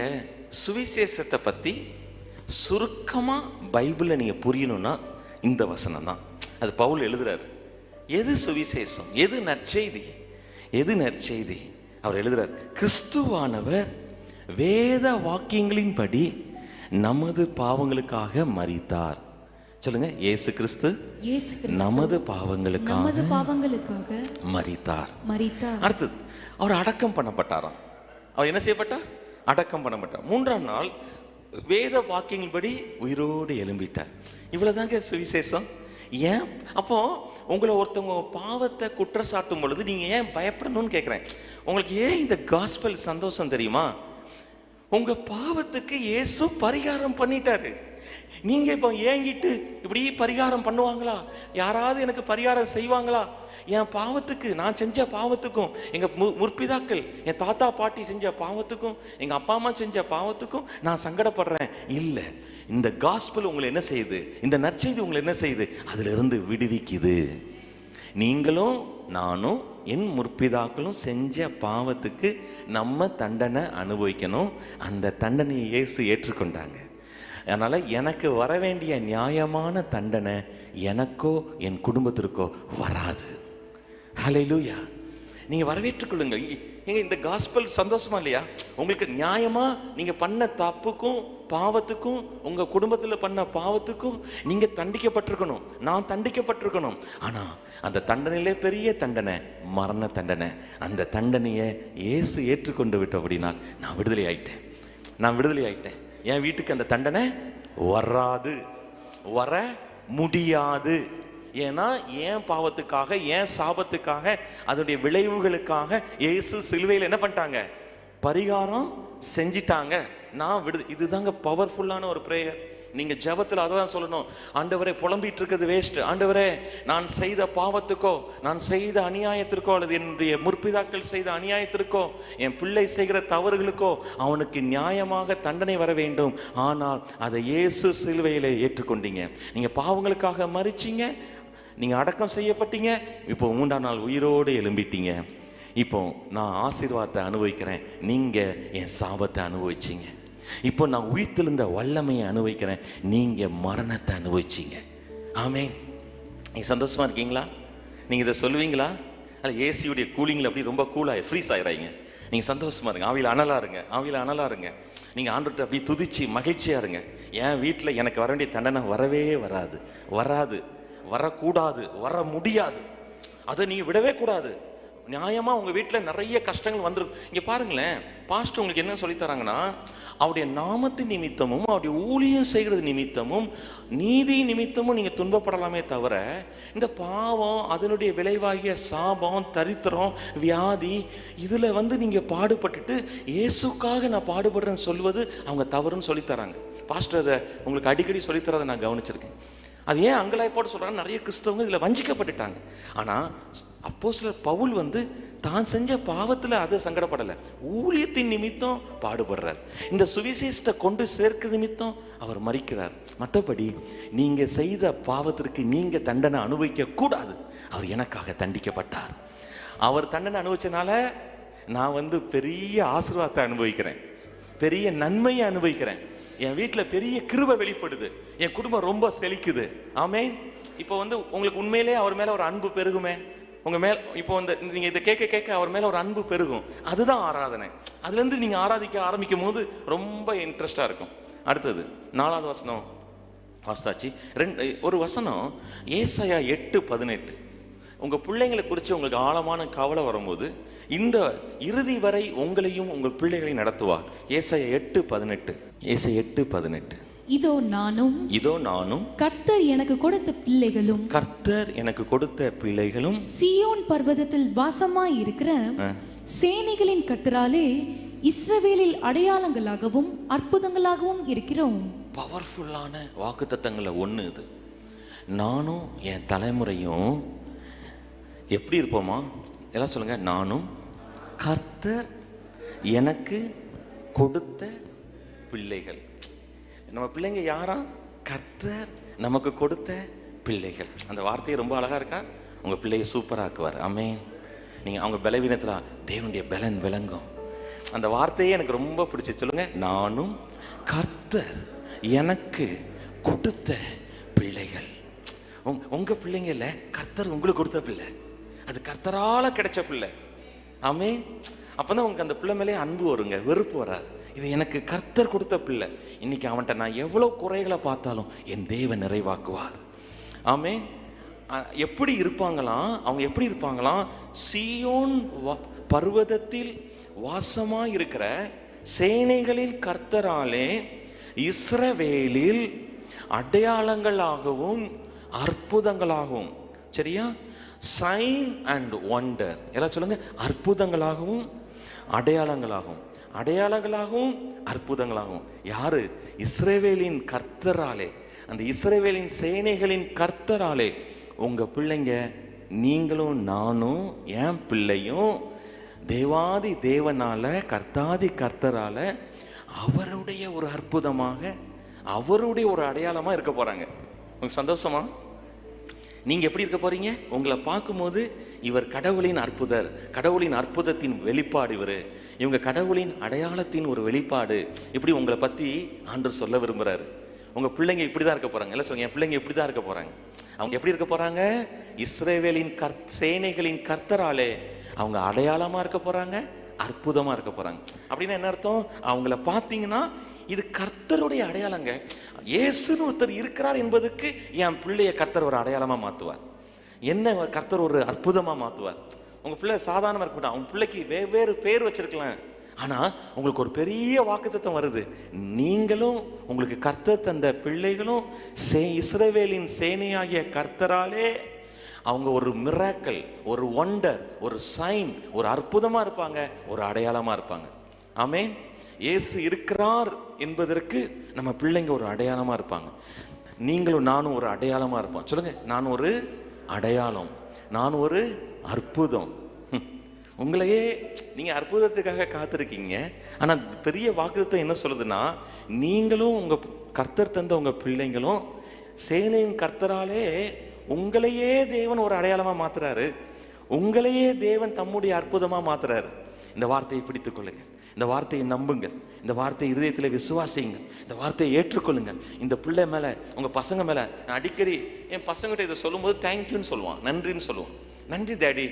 சுவிசேஷத்தை பத்தி சுருக்கமா பைபிளை நீங்க புரியணும்னா இந்த வசனம் தான். அது பவுல் எழுதுறாரு. எது சுவிசேஷம், எது நற்செய்தி, எது நற்செய்தி? அவர் எழுதுறார், கிறிஸ்துவானவர் வேத வாக்கியங்களின்படி நமது பாவங்களுக்காக மரித்தார். சொல்லுங்க, இயேசு கிறிஸ்து நமது பாவங்களுக்காக மரித்தார். அடுத்தது, அவர் அடக்கம் பண்ணப்பட்டாராம். அவர் என்ன செய்யப்பட்டார்? அடக்கம் பண்ணப்பட்டார். 3ஆம் நாள் வேத வாக்கியங்களின்படி உயிரோடு எழும்பிட்டார். இவ்வளவுதாங்க சுவிசேஷம். ஏன் அப்போ உங்களை ஒருத்தவங்க பாவத்தை குற்றச்சாட்டும் பொழுது நீங்க ஏன் பயப்படணும்னு கேட்கிறேன். உங்களுக்கு ஏன் இந்த காஸ்பல் சந்தோஷம் தெரியுமா? உங்க பாவத்துக்கு இயேசு பரிகாரம் பண்ணிட்டாரு. நீங்க இப்போ ஏங்கிட்டு இப்படி பரிகாரம் பண்ணுவாங்களா? யாராவது எனக்கு பரிகாரம் செய்வாங்களா? என் பாவத்துக்கு, நான் செஞ்ச பாவத்துக்கும், எங்க முற்பிதாக்கள், என் தாத்தா பாட்டி செஞ்ச பாவத்துக்கும், எங்க அப்பா அம்மா செஞ்ச பாவத்துக்கும் நான் சங்கடப்படுறேன் இல்லை. இந்த காஸ்பல் உங்களை என்ன செய்யுது? இந்த நற்செய்தி உங்களை என்ன செய்யுது? அதுல இருந்து விடுவிக்குது. நீங்களும் நானும் என் முற்பிதாக்களும் செஞ்ச பாவத்துக்கு நம்ம தண்டனை அனுபவிக்கணும். அந்த தண்டனையை இயேசு ஏற்றுக்கொண்டாங்க. அதனால எனக்கு வர வேண்டிய நியாயமான தண்டனை எனக்கோ என் குடும்பத்திற்கோ வராது. ஹல்லேலூயா. நீங்க வரவேற்றுக் கொள்ளுங்க. இந்த காஸ்பல் சந்தோஷமா இல்லையா? உங்களுக்கு நியாயமா நீங்க பண்ண தப்புக்கும் பாவத்துக்கும், உங்க குடும்பத்தில் பண்ண பாவத்துக்கும் நீங்க தண்டிக்கப்பட்டிருக்கணும், நான் தண்டிக்கப்பட்டிருக்கணும். ஆனா அந்த தண்டனையிலே பெரிய தண்டனை மரண தண்டனை. அந்த தண்டனையை இயேசு ஏற்றுக்கொண்டு விட்ட அப்படின்னா நான் விடுதலை ஆயிட்டேன். என் வீட்டுக்கு அந்த தண்டனை வராது, வர முடியாது. ஏன்னா என் பாவத்துக்காக, என் சாபத்துக்காக, அதனுடைய விளைவுகளுக்காக இயேசு சிலுவையில் என்ன பண்ணிட்டாங்க? பரிகாரம் செஞ்சிட்டாங்க. நான் இதுதாங்க பவர்ஃபுல்லான ஒரு பிரேயர். நீங்க ஜெபத்தில் அதை தான் சொல்லணும். ஆண்டவரே, புலம்பிட்டு இருக்கிறது வேஸ்ட். ஆண்டவரே, நான் செய்த பாவத்துக்கோ, நான் செய்த அநியாயத்திற்கோ, அல்லது என்னுடைய முற்பிதாக்கள் செய்த அநியாயத்திற்கோ, என் பிள்ளை செய்கிற தவறுகளுக்கோ அவனுக்கு நியாயமாக தண்டனை வர வேண்டும். ஆனால் அதை இயேசு சிலுவையிலே ஏற்றுக்கொண்டீங்க. நீங்க பாவங்களுக்காக மரிச்சீங்க, நீங்க அடக்கம் செய்யப்பட்டீங்க, இப்போ 3ஆம் நாள் உயிரோடு எழும்பிட்டீங்க. இப்போ நான் ஆசீர்வாதத்தை அனுபவிக்கிறேன், நீங்க என் சாபத்தை அனுபவிச்சீங்க. இப்போ நான் உயிர்த்தெழுந்த வல்லமையை அனுபவிக்கிறேன், நீங்க மரணத்தை அனுபவிச்சீங்க. ஆமென். நீங்க சந்தோஷமா இருக்கீங்களா? நீங்க இதை சொல்லுவீங்களா? அல்ல ஏசியுடைய கூலிங்கில் அப்படி ரொம்ப கூலாக ஃப்ரீஸ் ஆயிடுறீங்க. நீங்க சந்தோஷமா இருங்க, ஆவியில் அனலா இருங்க. நீங்க ஆண்டவர்கிட்ட அப்படி துதிச்சு மகிழ்ச்சியா இருங்க. என் வீட்டில் எனக்கு வர வேண்டிய தண்டனை வரவே வராது, வரக்கூடாது, வர முடியாது. அதை நீங்க விடவே கூடாது. நியாயமா உங்க வீட்டில் நிறைய கஷ்டங்கள் வந்துடும். இங்க பாருங்களேன், பாஸ்டர் உங்களுக்கு என்ன சொல்லி தராங்கன்னா, அவருடைய நாமத்தின் நிமித்தமும் அவருடைய ஊழியம் செய்கிறது நிமித்தமும் நீதி நிமித்தமும் நீங்க துன்பப்படலாமே தவிர, இந்த பாவம், அதனுடைய விளைவாகிய சாபம், தரித்திரம், வியாதி, இதுல நீங்க பாடுபட்டுட்டு இயேசுக்காக நான் பாடுபடுறேன்னு சொல்வது அவங்க தவறுன்னு சொல்லித்தராங்க. பாஸ்டர் அதை உங்களுக்கு அடிக்கடி சொல்லித்தரதை நான் கவனிச்சிருக்கேன். அது ஏன் அங்கலாய் போட்டு சொல்றாங்க? நிறைய கிறிஸ்தவங்க இதுல வஞ்சிக்கப்பட்டுட்டாங்க. ஆனா அப்போஸ்தலர் பவுல் தான் செஞ்ச பாவத்துல அதை சங்கடப்படலை, ஊழியத்தின் நிமித்தம் பாடுபடுறார். இந்த சுவிசேஷத்தை கொண்டு சேர்க்கிற நிமித்தம் அவர் மரிக்கிறார். மற்றபடி நீங்க செய்த பாவத்திற்கு நீங்க தண்டனை அனுபவிக்க கூடாது. அவர் எனக்காக தண்டிக்கப்பட்டார். அவர் தண்டனை அனுபவிச்சனால நான் பெரிய ஆசீர்வாதத்தை அனுபவிக்கிறேன், பெரிய நன்மையை அனுபவிக்கிறேன். என் வீட்டில் பெரிய கிருபை வெளிப்படுது, என் குடும்பம் ரொம்ப செழிக்குது. ஆமென். இப்போ உங்களுக்கு உண்மையிலே அவர் மேல ஒரு அன்பு பெருகுமே. உங்க மேல் இப்போ நீங்க இதை கேட்க அவர் மேல ஒரு அன்பு பெருகும். அதுதான் ஆராதனை. அதுல இருந்து நீங்க ஆராதிக்க ஆரம்பிக்கும் போது ரொம்ப இன்ட்ரெஸ்டா இருக்கும். அடுத்தது 4வது வசனம் வாஸ்தாச்சு. ஒரு வசனம் ஏசாயா 8:18. உங்க பிள்ளைங்களை குறித்து உங்களுக்கு ஆழமான கவலை வரும்போது இந்த இறுதி வரை உங்களையும் உங்கள் பிள்ளைகளையும் நடத்துவார். ஏசாயா 8:18. ஏசாயா 8:18. இதோ நானும் கர்த்தர் எனக்கு கொடுத்த பிள்ளைகளும் சீயோன் பர்வதத்தில் வாசமாய் இருக்கிற சேனைகளின் கர்த்தராலே இஸ்ரவேலில் அடையாளங்களாகவும் அற்புதங்களாகவும் இருக்கிறோம். பவர்ஃபுல்லான வாக்குத்தத்தங்கள்ல ஒண்ணு இது. நானும் என் தலைமுறையும் எப்படி இருப்போமா? எல்லாம் சொல்லுங்க, நானும் கர்த்தர் எனக்கு கொடுத்த பிள்ளைகள். நம்ம பிள்ளைங்க யாரா? கர்த்தர் நமக்கு கொடுத்த பிள்ளைகள். அந்த வார்த்தையை ரொம்ப அழகா இருக்கா? உங்க பிள்ளையை சூப்பராக்குவார். ஆமென். நீங்க அவங்க பலவீனத்துல தேவனுடைய பலன் விளங்கும். அந்த வார்த்தையே எனக்கு ரொம்ப பிடிச்சி. சொல்லுங்க, நானும் கர்த்தர் எனக்கு கொடுத்த பிள்ளைகள். உங்க பிள்ளைங்க இல்ல, கர்த்தர் உங்களுக்கு கொடுத்த பிள்ளை. அது கர்த்தரால கிடைச்ச பிள்ளை. ஆமென். அப்பதான் உங்களுக்கு அந்த பிள்ளை மேலே அன்பு வருங்க, வெறுப்பு வராது. இது எனக்கு கர்த்தர் கொடுத்த பிள்ளை. இன்னைக்கு அவன்கிட்ட நான் எவ்வளவு குறைகளை பார்த்தாலும் என் தேவன் நிறைவாக்குவார். ஆமென். எப்படி இருப்பாங்களாம்? அவங்க எப்படி இருப்பாங்களாம்? சீயோன் பர்வதத்தில் வாசமாய் இருக்கிற சேனைகளின் கர்த்தராலே இஸ்ரவேலில் அடையாளங்களாகவும் அற்புதங்களாகவும், சரியா? Sign and wonder. எல்லாம் சொல்லுங்க, அற்புதங்களாகவும் அடையாளங்களாகவும். அடையாளங்களாகவும் அற்புதங்களாகவும். யாரு? இஸ்ரவேலின் கர்த்தராலே, அந்த இஸ்ரவேலின் சேனைகளின் கர்த்தராலே உங்க பிள்ளைங்க, நீங்களும் நானும் என் பிள்ளையும் தேவாதி தேவனால, கர்த்தாதி கர்த்தரால அவருடைய ஒரு அற்புதமாக, அவருடைய ஒரு அடையாளமா இருக்க போறாங்க. உங்களுக்கு சந்தோஷமா? நீங்க எப்படி இருக்க போறீங்க? உங்களை பார்க்கும்போது இவர் கடவுளின் அற்புதர், கடவுளின் அற்புதத்தின் வெளிப்பாடு இவர், இவங்க கடவுளின் அடையாளத்தின் ஒரு வெளிப்பாடு. இப்படி உங்களை பத்தி ஆண்டவர் சொல்ல விரும்புறாரு. உங்க பிள்ளைங்க இப்படிதான் இருக்க போறாங்க. எல்லாம் சொல்லுங்க, என் பிள்ளைங்க இப்படிதான் இருக்க போறாங்க. அவங்க எப்படி இருக்க போறாங்க? இஸ்ரவேலின் சேனைகளின் கர்த்தராலே அவங்க அடையாளமா இருக்க போறாங்க, அற்புதமா இருக்க போறாங்க. அப்படின்னா என்ன அர்த்தம்? அவங்கள பார்த்தீங்கன்னா இது கர்த்தருடைய அடையாளங்க. இயேசுன்னு ஒருத்தர் இருக்கிறார் என்பதுக்கு என் பிள்ளைய கர்த்தர் ஒரு அடையாளமா மாத்துவார். என்ன கர்த்தர் ஒரு அற்புதமா மாத்துவார். உங்க பிள்ளை சாதாரணமா இருக்க மாட்டான். அவங்க பிள்ளைக்கு வெவ்வேறு பேர் வச்சிருக்கலாம். ஆனா உங்களுக்கு ஒரு பெரிய வாக்குத்தத்தம் வருது. நீங்களும் உங்களுக்கு கர்த்தர் தந்த பிள்ளைகளும் இஸ்ரவேலின் சேனையாகிய கர்த்தராலே அவங்க ஒரு மிராக்கிள், ஒரு வண்டர், ஒரு சைன், ஒரு அற்புதமா இருப்பாங்க, ஒரு அடையாளமா இருப்பாங்க. ஆமென். இயேசு இருக்கிறார் என்பதற்கு நம்ம பிள்ளைங்க ஒரு அடையாளமா இருப்பாங்க. நீங்களும் நானும் ஒரு அடையாளமா இருப்போம். சொல்லுங்க, நான் ஒரு அடையாளம், நான் ஒரு அற்புதம். உங்களையே நீங்க அற்புதத்துக்காக காத்திருக்கீங்க. ஆனா பெரிய வாக்குத்தத்தம் என்ன சொல்லுதுன்னா, நீங்களும் உங்க கர்த்தர் தந்த உங்க பிள்ளைங்களும் சேனையின் கர்த்தராலே உங்களையே தேவன் ஒரு அடையாளமா மாத்துறாரு. உங்களையே தேவன் தம்முடைய அற்புதமா மாத்துறாரு. இந்த வார்த்தையை பிடித்துக் கொள்ளுங்க, இந்த வார்த்தையை நம்புங்க, இந்த வார்த்தையை இருதயத்தில் விசுவாசிங்க, இந்த வார்த்தையை ஏற்றுக்கொள்ளுங்க. இந்த பிள்ளை மேல, உங்க பசங்க மேல நான் அடிக்கடி என் பசங்கிட்ட இதை சொல்லும் போது தேங்க்யூன்னு சொல்லுவான், நன்றின்னு சொல்லுவான். நன்றி டேடி.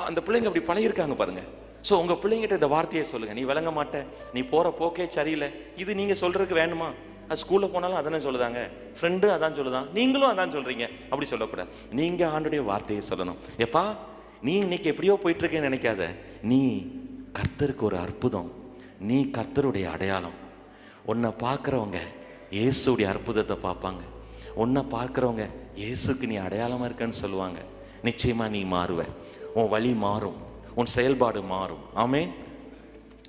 அந்த பிள்ளைங்க அப்படி பழகிருக்காங்க பாருங்க. ஸோ உங்க பிள்ளைங்கிட்ட இந்த வார்த்தையை சொல்லுங்க. நீ விளங்க மாட்ட, நீ போற போக்கே சரியில்லை, இது நீங்க சொல்றதுக்கு வேணுமா? அது ஸ்கூல்ல போனாலும் அதானே சொல்லுதாங்க, ஃப்ரெண்டு அதான் சொல்லுதான், நீங்களும் அதான் சொல்றீங்க. அப்படி சொல்லக்கூடாது. நீங்க ஆண்டுடைய வார்த்தையை சொல்லணும். எப்பா நீ இன்னைக்கு எப்படியோ போயிட்டு இருக்கேன்னு நினைக்காத. நீ கர்த்தருக்கு ஒரு அற்புதம், நீ கர்த்தருடைய அடையாளம். உன்னை பார்க்குறவங்க இயேசுடைய அற்புதத்தை பார்ப்பாங்க. உன்னை பார்க்குறவங்க இயேசுக்கு நீ அடையாளமா இருக்கன்னு சொல்லுவாங்க. நிச்சயமா நீ மாறுவ, உன் வழி மாறும், உன் செயல்பாடு மாறும். ஆமென்.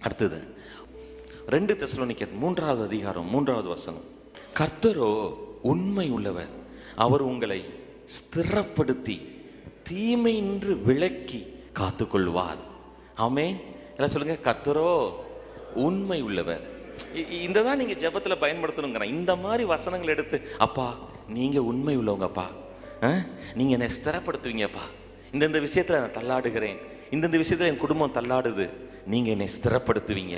அடுத்தது 2 தெசலோனிக்கர் 3வது அதிகாரம் 3வது வசனம். கர்த்தரோ உண்மை உள்ளவர், அவர் உங்களை ஸ்திரப்படுத்தி தீமையின்றி விலக்கி காத்துக்கொள்வார். ஆமென். எல்லாம் சொல்லுங்க, கர்த்தரோ உண்மை உள்ளவர். இந்த தான் நீங்க ஜெபத்துல பயன்படுத்தணுங்கிறேன். இந்த மாதிரி வசனங்கள் எடுத்து, அப்பா நீங்க உண்மை உள்ளவங்கப்பா, நீங்க என்னை ஸ்திரப்படுத்துவீங்கப்பா, இந்தந்த விஷயத்துல நான் தள்ளாடுகிறேன், இந்தந்த விஷயத்துல என் குடும்பம் தள்ளாடுது, நீங்க என்னை ஸ்திரப்படுத்துவீங்க.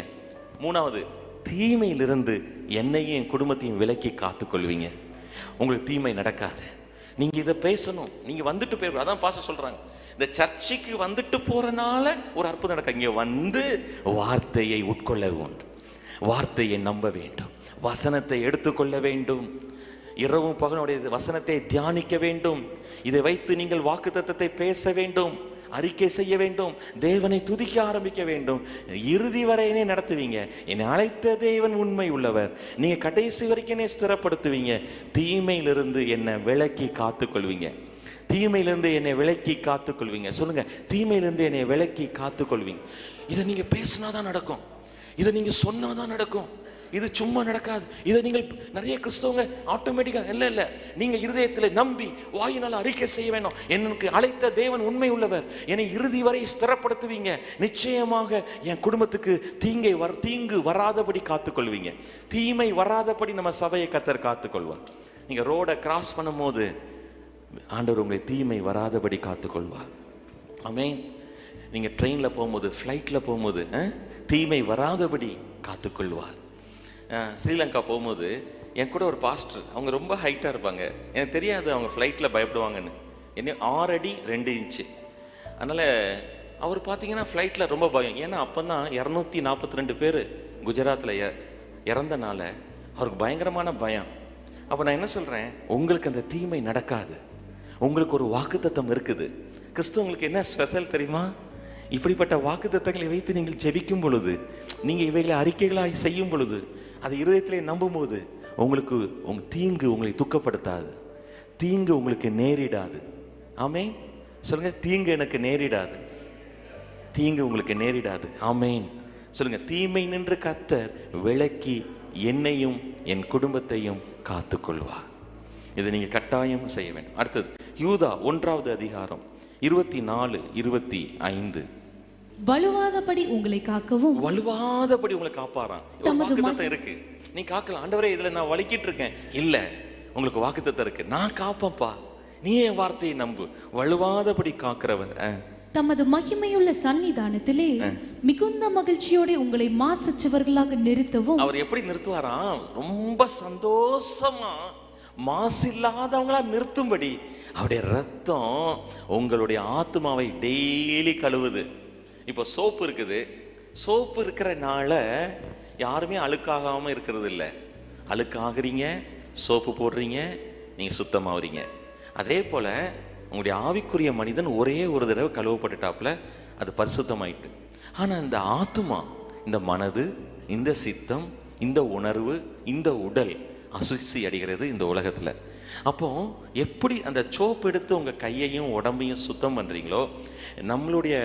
3வது, தீமையிலிருந்து என்னையும் என் குடும்பத்தையும் விலக்கி காத்துக்கொள்வீங்க. உங்களுக்கு தீமை நடக்காது. நீங்க இதை பேசணும். நீங்க வந்துட்டு போய், அதான் பாஸ்டர் சொல்றாங்க, இந்த சர்ச்சுக்கு வந்துட்டு போறனால ஒரு அற்புதம் நடக்க. இங்க வந்து வார்த்தையை உட்கொள்ள வேண்டும், வார்த்தையை நம்ப வேண்டும், வசனத்தை எடுத்துக்கொள்ள வேண்டும், இரவும் பகலுடைய வசனத்தை தியானிக்க வேண்டும். இதை வைத்து நீங்கள் வாக்குத்தத்தத்தை பேச வேண்டும், அறிக்கை செய்ய வேண்டும், தேவனை துதிக்க ஆரம்பிக்க வேண்டும். இறுதி வரையினே நடத்துவீங்க. என்னை அழைத்த தேவன் உண்மை உள்ளவர், நீங்க கடைசி வரைக்கும் என்னை ஸ்திரப்படுத்துவீங்க. தீமையிலிருந்து என்னை விலக்கி காத்துக்கொள்வீங்க, தீமையிலிருந்து என்னை விலக்கி காத்துக்கொள்வீங்க. சொல்லுங்க, தீமையிலிருந்து என்னை விலக்கி காத்துக்கொள்வீங்க. இதை நீங்க பேசினாதான் நடக்கும், இதை நீங்க சொன்னாதான் நடக்கும். இது சும்மா நடக்காது. இதை நீங்கள் நிறைய கிறிஸ்தவங்க ஆட்டோமேட்டிக்காக இல்லை, நீங்கள் இருதயத்தில் நம்பி வாயினால் அறிக்கை செய்ய வேணும். எனக்கு அழைத்த தேவன் உண்மை உள்ளவர், என்னை இறுதி வரை ஸ்திரப்படுத்துவீங்க, நிச்சயமாக என் குடும்பத்துக்கு தீங்கு வராதபடி காத்துக்கொள்வீங்க. தீமை வராதபடி நம்ம சபையை கர்த்தர் காத்துக்கொள்வார். நீங்கள் ரோடை கிராஸ் பண்ணும் போது ஆண்டவர் உங்களை தீமை வராதபடி காத்துக்கொள்வார். ஆமென். நீங்கள் ட்ரெயினில் போகும்போது, ஃப்ளைட்டில் போகும்போது தீமை வராதபடி காத்துக்கொள்வார். ஸ்ரீலங்கா போகும்போது என் கூட ஒரு பாஸ்டர், அவங்க ரொம்ப ஹைட்டாக இருப்பாங்க. எனக்கு தெரியாது அவங்க ஃப்ளைட்டில் பயப்படுவாங்கன்னு. என்ன 6 அடி 2 இன்ச்சு. அதனால் அவர் பார்த்தீங்கன்னா ஃப்ளைட்டில் ரொம்ப பயம். ஏன்னா அப்போ தான் 242 பேர் குஜராத்தில் இறந்தனால அவருக்கு பயங்கரமான பயம். அப்போ நான் என்ன சொல்கிறேன், உங்களுக்கு அந்த தீமை நடக்காது. உங்களுக்கு ஒரு வாக்குத்தத்தம் இருக்குது. கிறிஸ்துவங்களுக்கு என்ன ஸ்பெஷல் தெரியுமா? இப்படிப்பட்ட வாக்குத்தத்தங்களை வைத்து நீங்கள் ஜெபிக்கும் பொழுது, நீங்கள் இவைகளை அறிக்கைகளாக செய்யும் பொழுது, அதை இருதயத்திலே நம்பும் போது உங்களுக்கு தீங்கு உங்களை துக்கப்படுத்தாது, தீங்கு உங்களுக்கு நேரிடாது. ஆமென். சொல்லுங்க, தீங்கு எனக்கு நேரிடாது, தீங்கு உங்களுக்கு நேரிடாது. ஆமென். சொல்லுங்க, தீமை நின்று கர்த்தர் விலக்கி என்னையும் என் குடும்பத்தையும் காத்துக்கொள்வார். இதை நீங்கள் கட்டாயம் செய்ய வேண்டும். அடுத்தது யூதா 1வது அதிகாரம் 24, 25. வலுவாதபடி உங்களை காக்கவும், வலுவாதபடி உங்களை காப்பாராம். வாக்குத்தத்தம் இருக்கு, நீ காக்கலாம். ஆண்டவரே, இதுல நான் வலிக்கிட்டு இருக்கேன். இல்ல, உங்களுக்கு வாக்குத்தத்தம் இருக்கு, நான் காப்பேன்ப்பா, நீ என் வார்த்தையை நம்பு. வலுவாதபடி காக்கிறவர் தமது மகிமையுள்ள சன்னிதானத்திலே மிகுந்த மகிழ்ச்சியோட உங்களை மாசற்றவர்களாக நிறுத்தவும். அவர் எப்படி நிறுத்துவாராம்? ரொம்ப சந்தோஷமா மாசில்லாதவங்களா நிறுத்தும்படி அவருடைய ரத்தம் உங்களுடைய ஆத்மாவை டெய்லி கழுவுது. இப்போ சோப்பு இருக்குது, சோப்பு இருக்கிறனால யாருமே அழுக்காகாமல் இருக்கிறது இல்லை. அழுக்காகிறீங்க, சோப்பு போடுறீங்க, நீங்கள் சுத்தமாகறீங்க. அதே போல் உங்களுடைய ஆவிக்குரிய மனிதன் ஒரே ஒரு தடவை கழுவப்பட்டுட்டாப்புல அது பரிசுத்தமாயிட்டு. ஆனால் இந்த ஆத்மா, இந்த மனது, இந்த சித்தம், இந்த உணர்வு, இந்த உடல் அசுசி அடைகிறது இந்த உலகத்தில். அப்போ எப்படி அந்த சோப்பு எடுத்து உங்கள் கையையும் உடம்பையும் சுத்தம் பண்ணுறீங்களோ, நம்மளுடைய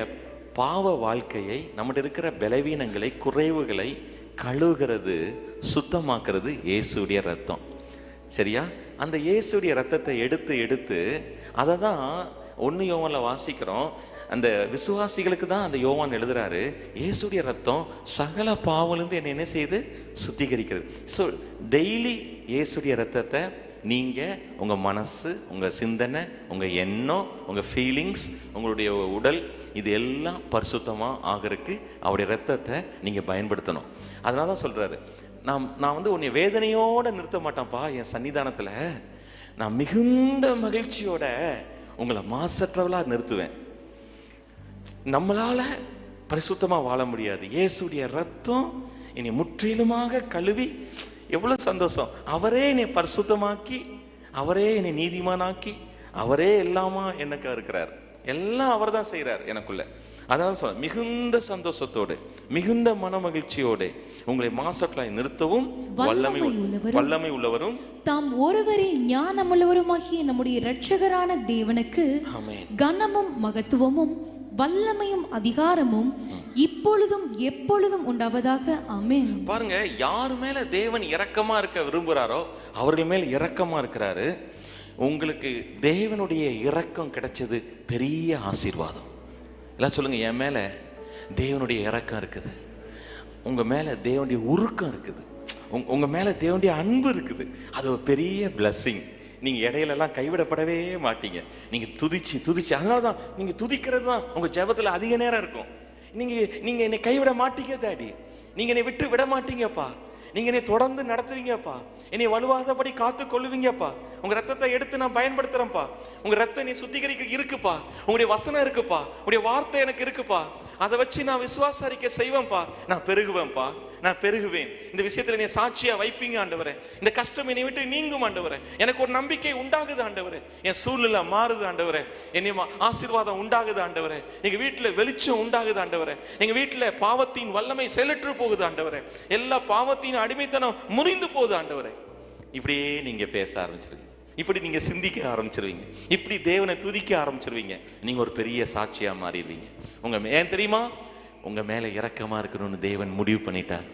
பாவ வாழ்க்கையை, நம்மகிட்ட இருக்கிற பலவீனங்களை, குறைவுகளை கழுவுகிறது, சுத்தமாக்குறது இயேசுடைய ரத்தம். சரியா? அந்த இயேசுடைய ரத்தத்தை எடுத்து அதை தான் 1 யோவானில் வாசிக்கிறோம். அந்த விசுவாசிகளுக்கு தான் அந்த யோவான் எழுதுறாரு, இயேசுடைய ரத்தம் சகல பாவலிருந்து என்ன செய்து சுத்திகரிக்கிறது. ஸோ டெய்லி இயேசுடைய ரத்தத்தை நீங்கள் உங்கள் மனசு, உங்கள் சிந்தனை, உங்கள் எண்ணம், உங்கள் ஃபீலிங்ஸ், உங்களுடைய உடல், இது எல்லாம் பரிசுத்தமாக ஆகிறதுக்கு அவருடைய ரத்தத்தை நீங்கள் பயன்படுத்தணும். அதனால தான் சொல்கிறாரு, நான் வந்து உன்னை வேதனையோடு நிறுத்த மாட்டேன்ப்பா, என் சன்னிதானத்தில் நான் மிகுந்த மகிழ்ச்சியோட உங்களை மாசற்றவளாக நிறுத்துவேன். நம்மளால் பரிசுத்தமாக வாழ முடியாது. இயேசுடைய ரத்தம் என்னை முற்றிலுமாக கழுவி, எவ்வளோ சந்தோஷம். அவரே என்னை பரிசுத்தமாக்கி, அவரே என்னை நீதிமானாக்கி, அவரே எல்லாமா எனக்கு இருக்கிறார். எல்லாம் அவர் தான் செய்கிறார் எனக்குள்ள. அதனால சொல்ல, மிகுந்த சந்தோஷத்தோடு, மிகுந்த மன மகிழ்ச்சியோடு உங்களை மாசற்றலாய் நிறுத்தவும் வல்லமை உள்ளவரும் தாம் ஒருவரே ஞானமுள்ளவருமாகிய நம்முடைய இரட்சகரான தேவனுக்கு கனமும் மகத்துவமும் வல்லமையும் அதிகாரமும் இப்பொழுதும் எப்பொழுதும் உண்டாவதாக. ஆமென். பாருங்க, யார் மேல தேவன் இரக்கமா இருக்க விரும்புகிறாரோ அவர்கள் மேல் இரக்கமா இருக்கிறாரு. உங்களுக்கு தேவனுடைய இரக்கம் கிடைச்சது பெரிய ஆசீர்வாதம். எல்லாம் சொல்லுங்க, என் மேல தேவனுடைய இரக்கம் இருக்குது, உங்க மேல தேவனுடைய உருக்கம் இருக்குது, உங்க மேல தேவனுடைய அன்பு இருக்குது. அது ஒரு பெரிய பிளஸ்ஸிங். நீங்க இடையிலெல்லாம் கைவிடப்படவே மாட்டீங்க. நீங்க துதிச்சு அதனாலதான் நீங்க துதிக்கிறது தான் உங்க ஜெபத்துல அதிக நேரம் இருக்கும். நீங்க என்னை கைவிட மாட்டீங்க டாடி, நீங்க என்னை விட்டு விட மாட்டீங்கப்பா, நீங்க என்னை தொடர்ந்து நடத்துவீங்கப்பா, என்னை வலுவாதபடி காத்து கொள்ளுவீங்கப்பா. உங்க ரத்தத்தை எடுத்து நான் பயன்படுத்துறேன்ப்பா. உங்க ரத்தம் நீ சுத்திகரிக்க இருக்குப்பா, உங்களுடைய வசனம் இருக்குப்பா, உங்களுடைய வார்த்தை எனக்கு இருக்குப்பா, அதை வச்சு நான் விசுவாச அறிக்கை செய்வேன்ப்பா, நான் பெருகுவேன்ப்பா, நான் பெருகுவேன். இந்த விஷயத்துல நீ சாட்சியா வைப்பீங்க ஆண்டவரே. இந்த கஷ்டம் என்னை விட்டு நீங்கும் ஆண்டவரே. எனக்கு ஒரு நம்பிக்கை உண்டாகுது ஆண்டவரே. என் சூழ்நிலை மாறுது ஆண்டவரே. என்னை ஆசீர்வாதம் உண்டாகுது ஆண்டவரே. எங்க வீட்டுல வெளிச்சம் உண்டாகுது ஆண்டவரே. எங்க வீட்டுல பாவத்தின் வல்லமை செயலற்று போகுது ஆண்டவரே. எல்லா பாவத்தின் அடிமைத்தனம் முறிந்து போகுது ஆண்டவரே. இப்படியே நீங்க பேச ஆரம்பிச்சிருவீங்க, இப்படி நீங்க சிந்திக்க ஆரம்பிச்சிருவீங்க, இப்படி தேவனை துதிக்க ஆரம்பிச்சிருவீங்க. நீங்க ஒரு பெரிய சாட்சியா மாறிடுவீங்க. ஏன் தெரியுமா? உங்க மேல இரக்கமா இருக்கணும்னு தேவன் முடிவு பண்ணிட்டார்.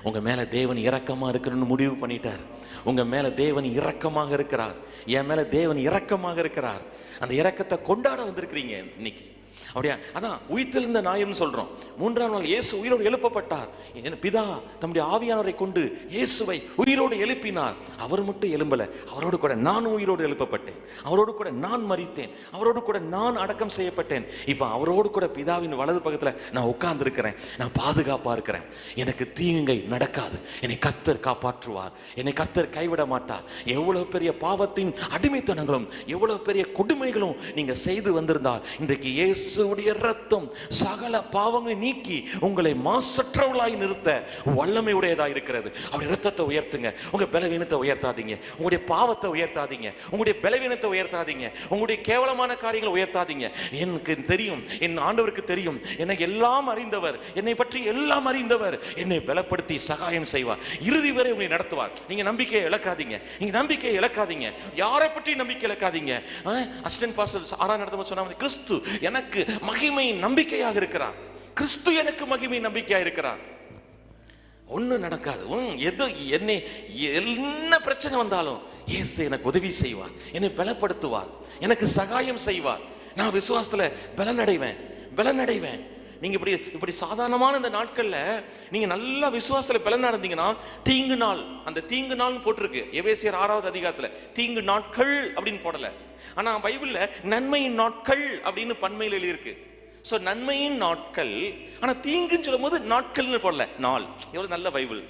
உங்க மேல தேவன் இரக்கமா இருக்கணும்னு முடிவு பண்ணிட்டார். உங்க மேல தேவன் இரக்கமாக இருக்கிறார். என் மேல தேவன் இரக்கமாக இருக்கிறார். அந்த இரக்கத்தை கொண்டாட வந்திருக்கிறீங்க இன்னைக்கு. அப்படியா? அதான் உயிர்த்தெழுந்த ஞாயிறுன்னு சொல்றோம். 3ஆம் நாள் இயேசு உயிரோடு எழுப்பப்பட்டார். என் பிதா தம்முடைய ஆவியானவரை கொண்டு இயேசுவை உயிரோடு எழுப்பினார். அவர் மட்டும் எழும்பல, அவரோடு கூட நான் உயிரோடு எழுப்பப்பட்டேன். அவரோடு கூட நான் மரித்தேன். அவரோடு கூட நான் அடக்கம் செய்யப்பட்டேன். இப்போ அவரோடு கூட பிதாவின் வலது பக்கத்துல நான் உட்கார்ந்து இருக்கிறேன். நான் பாதுகாப்பா இருக்கிறேன். எனக்கு தீங்கை நடக்காது. என்னை கர்த்தர் காப்பாற்றுவார். என்னை கர்த்தர் கைவிட மாட்டார். எவ்வளவு பெரிய பாவத்தின் அடிமைத்தனங்களும் எவ்வளவு பெரிய கொடுமைகளும் நீங்க செய்து வந்திருந்தால், இன்றைக்கு இயேசுடைய இரத்தம் சகல பாவங்களை நீக்கி உங்களை மாசற்றவர்களாய் நிறுத்த வல்லமை உடையதா இருக்கிறது. அவருடைய இரத்தத்தை உயர்த்துங்க. உங்க பலவீனத்தை உயர்த்தாதீங்க. உங்களுடைய பாவத்தை உயர்த்தாதீங்க. உங்களுடைய பலவீனத்தை உயர்த்தாதீங்க. உங்களுடைய கேவலமான காரியங்களை உயர்த்தாதீங்க. எனக்கு தெரியும், என் ஆண்டவருக்கு தெரியும், என்னை எல்லாம் அறிந்தவர், என்னை பற்றி எல்லாம் அறிந்தவர் என்னை பலப்படுத்தி சகாயம் செய்வார். இறுதி வரை உங்களை நடத்துவார். நீங்க நம்பிக்கையை இழக்காதீங்க. நீங்க நம்பிக்கையை இழக்காதீங்க. யாரை பற்றி நம்பிக்கை இழக்காதீங்க. அசிஸ்டன்ட் பாஸ்டர் 6ஆம் நடத்தும் சொன்னாங்க, கிறிஸ்து எனக்கு மகிமை நம்பிக்கையாக இருக்கிறார். கிறிஸ்து எனக்கு மகிமை நம்பிக்கையாக இருக்கிறார். ஒன்றும் நடக்காது. என்னை என்ன பிரச்சனை வந்தாலும் இயேசு எனக்கு உதவி செய்வார், என்னை பலப்படுத்துவார், எனக்கு சகாயம் செய்வார். நான் விசுவாசத்துல பலனடைவேன். நீங்க இப்படி சாதாரணமான இந்த நாட்கள்ல நீங்க நல்லா விசுவாசத்துல பலன் அடைந்தீங்கன்னா, தீங்கு நாள், அந்த தீங்கு நாள்னு போட்டிருக்கு எபேசியர் 6ஆவது அதிகாரத்துல. தீங்கு நாட்கள் அப்படின்னு போடல, ஆனா பைபிள்ல நன்மையின் நாட்கள் அப்படின்னு பன்மையில் எழுதியிருக்கு. சோ நன்மையின் நாட்கள், ஆனா தீங்குன்னு சொல்லும் போது நாட்கள்னு போடல, நாள். எவ்வளவு நல்ல பைபிள்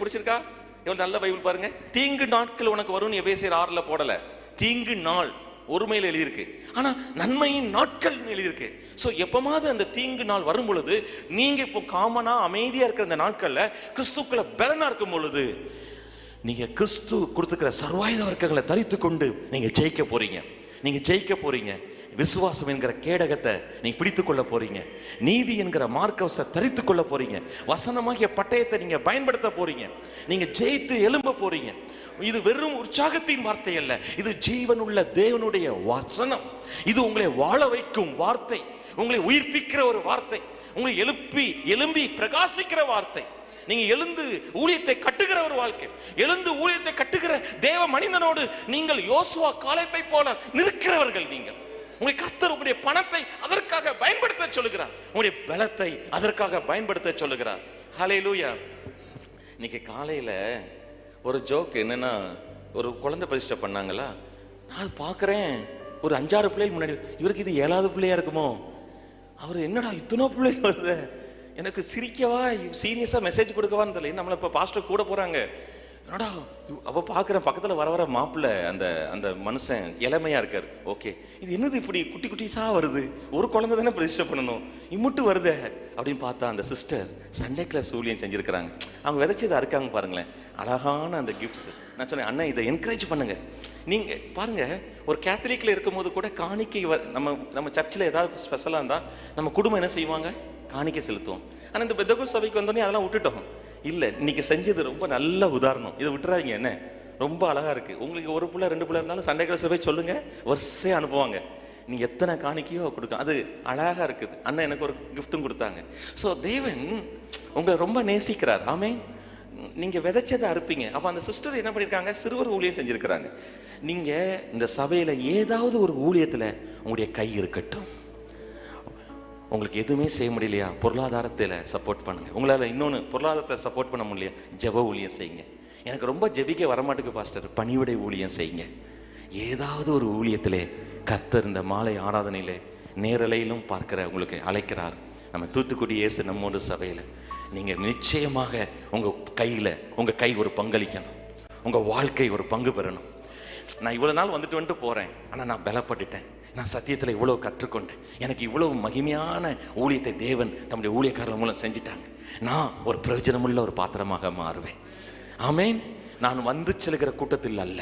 பிடிச்சிருக்கா? எவ்வளவு நல்ல பைபிள் பாருங்க. தீங்கு நாட்கள் உனக்கு வரும்னு எபேசியர் 6ல போடல, தீங்கு நாள் ஒருமையில் எழுதியிருக்கு. ஆனா நன்மையின் நாட்கள் எழுதியிருக்கு. சோ எப்பமாவது அந்த தீங்கு நாள் வரும் பொழுது, நீங்க இப்போ காமனா அமைதியா இருக்கிற அந்த நாட்கள்ல கிறிஸ்துக்குள்ள பலனா இருக்கும் பொழுது, நீங்க கிறிஸ்து கொடுத்துக்கிற சர்வாயுத வர்க்கங்களை தரித்து கொண்டு நீங்க ஜெயிக்க போறீங்க. விசுவாசம் என்கிற கேடகத்தை நீங்க பிடித்துக் கொள்ள போறீங்க. நீதி என்கிற மார்க்கவசத்தை தரித்து கொள்ள போறீங்க. வசனமாகிய பட்டயத்தை நீங்க பயன்படுத்த போறீங்க. நீங்க ஜெயித்து எழும்ப போறீங்க. இது வெறும் உற்சாகத்தின் வார்த்தை அல்ல, இது ஜீவனுள்ள தேவனுடைய வசனம். இது உங்களை வாழ வைக்கும் வார்த்தை, உங்களை உயிர்ப்பிக்கிற ஒரு வார்த்தை, உங்களை எழும்பி பிரகாசிக்கிற வார்த்தை. நீங்க எழுந்து ஊழியத்தை கட்டுகிற ஒரு வாழ்க்கை, எழுந்து ஊழியத்தை கட்டுகிற தேவ மனிதனோடு நீங்கள் யோசுவா காலேபை போல நிற்கிறவர்கள். நீங்கள் உங்களுடைய கர்த்தர் உங்களுடைய பணத்தை அதற்காக பயன்படுத்த சொல்லுகிறார், உங்களுடைய பலத்தை அதற்காக பயன்படுத்த சொல்லுகிறார். ஹல்லேலூயா. இன்னைக்கு காலையில ஒரு ஜோக் என்னன்னா, ஒரு குழந்தை பிரதிஷ்டை பண்ணாங்களா, நான் பார்க்குறேன் ஒரு 5-6 பிள்ளைகள் முன்னாடி, இவருக்கு இது 7வது பிள்ளையா இருக்குமோ, அவர் என்னடா இத்தனை பிள்ளைகள் வருது, எனக்கு சிரிக்கவா சீரியஸா மெசேஜ் கொடுக்கவான்னு தெரியல. நம்மள இப்ப பாஸ்டர் கூட போறாங்க, என்னடா அவ பாக்குறேன் பக்கத்துல வர மாப்பிள்ள அந்த மனுஷன் இளமையா இருக்காரு. ஓகே, இது என்னது இப்படி குட்டி குட்டிஸா வருது, ஒரு குழந்தை தானே பிரதிஷ்டை பண்ணணும், இம்முட்டு வருது அப்படின்னு பார்த்தா அந்த சிஸ்டர் சண்டே கிளாஸ் ஊழியம் செஞ்சிருக்கிறாங்க. அவங்க விதைச்சதா இருக்காங்க பாருங்களேன், அழகான அந்த கிஃப்ட்ஸ். நான் சொன்னேன், அண்ணா இதை என்கரேஜ் பண்ணுங்க. நீங்க பாருங்க, ஒரு கேத்தலிக்ல இருக்கும் போது கூட காணிக்கை நம்ம சர்ச்சில் ஏதாவது ஸ்பெஷலா இருந்தா நம்ம குடும்பம் என்ன செய்வாங்க, காணிக்கை செலுத்துவோம். ஆனா இந்த பெத்தகோஸ்து சபைக்கு வந்தோடனே அதெல்லாம் விட்டுட்டோம். இல்ல, இன்னைக்கு செஞ்சது ரொம்ப நல்ல உதாரணம், இதை விட்டுறாதீங்க. என்ன ரொம்ப அழகா இருக்கு. உங்களுக்கு ஒரு பிள்ளை 2 பிள்ளை இருந்தாலும் சண்டே கிளாஸ் போய் சொல்லுங்க, வரிசையா அனுப்புவாங்க. நீ எத்தனை காணிக்கையோ கொடுக்க, அது அழகா இருக்குது. அண்ணன் எனக்கு ஒரு கிஃப்டும் கொடுத்தாங்க. ஸோ தேவன் உங்களை ரொம்ப நேசிக்கிறார். ஆமே, நீங்க விதைச்சதை அறுப்பீங்க. அப்ப அந்த சிஸ்டர் என்ன பண்ணிருக்காங்க, சிறுவர் ஊழியம் செஞ்சிருக்கிறாங்க. நீங்க இந்த சபையில ஏதாவது ஒரு ஊழியத்துல உங்களுடைய கை இருக்கட்டும். உங்களுக்கு எதுவுமே செய்ய முடியலையா, பொருளாதாரத்தில் சப்போர்ட் பண்ணுங்க. உங்களால் இன்னொன்று பொருளாதாரத்தை சப்போர்ட் பண்ண முடியலையா, ஜெப ஊழியம் செய்யுங்க. எனக்கு ரொம்ப ஜெபிக்க வரமாட்டுக்கு பாஸ்டர், பணிவிடை ஊழியம் செய்யுங்க. ஏதாவது ஒரு ஊழியத்திலே கர்த்தர் இந்த மாலை ஆராதனையிலே நேரலையிலும் பார்க்கிற உங்களுக்கு அழைக்கிறார். நம்ம தூத்துக்குடி இயேசு நம்மோடு சபையில் நீங்கள் நிச்சயமாக உங்கள் கை ஒரு பங்களிக்கணும், உங்கள் வாழ்க்கை ஒரு பங்கு பெறணும். நான் இவ்வளோ நாள் வந்துட்டு போகிறேன், ஆனால் நான் பலப்பட்டுட்டேன். நான் சத்தியத்தில் இவ்வளோ கற்றுக்கொண்டேன். எனக்கு இவ்வளவு மகிமையான ஊழியத்தை தேவன் தம்முடைய ஊழியக்காரர்கள் மூலம் செஞ்சிட்டாங்க. நான் ஒரு பிரயோஜனமுள்ள ஒரு பாத்திரமாக மாறுவேன். ஆமேன். நான் வந்து செல்கிற கூட்டத்தில் அல்ல,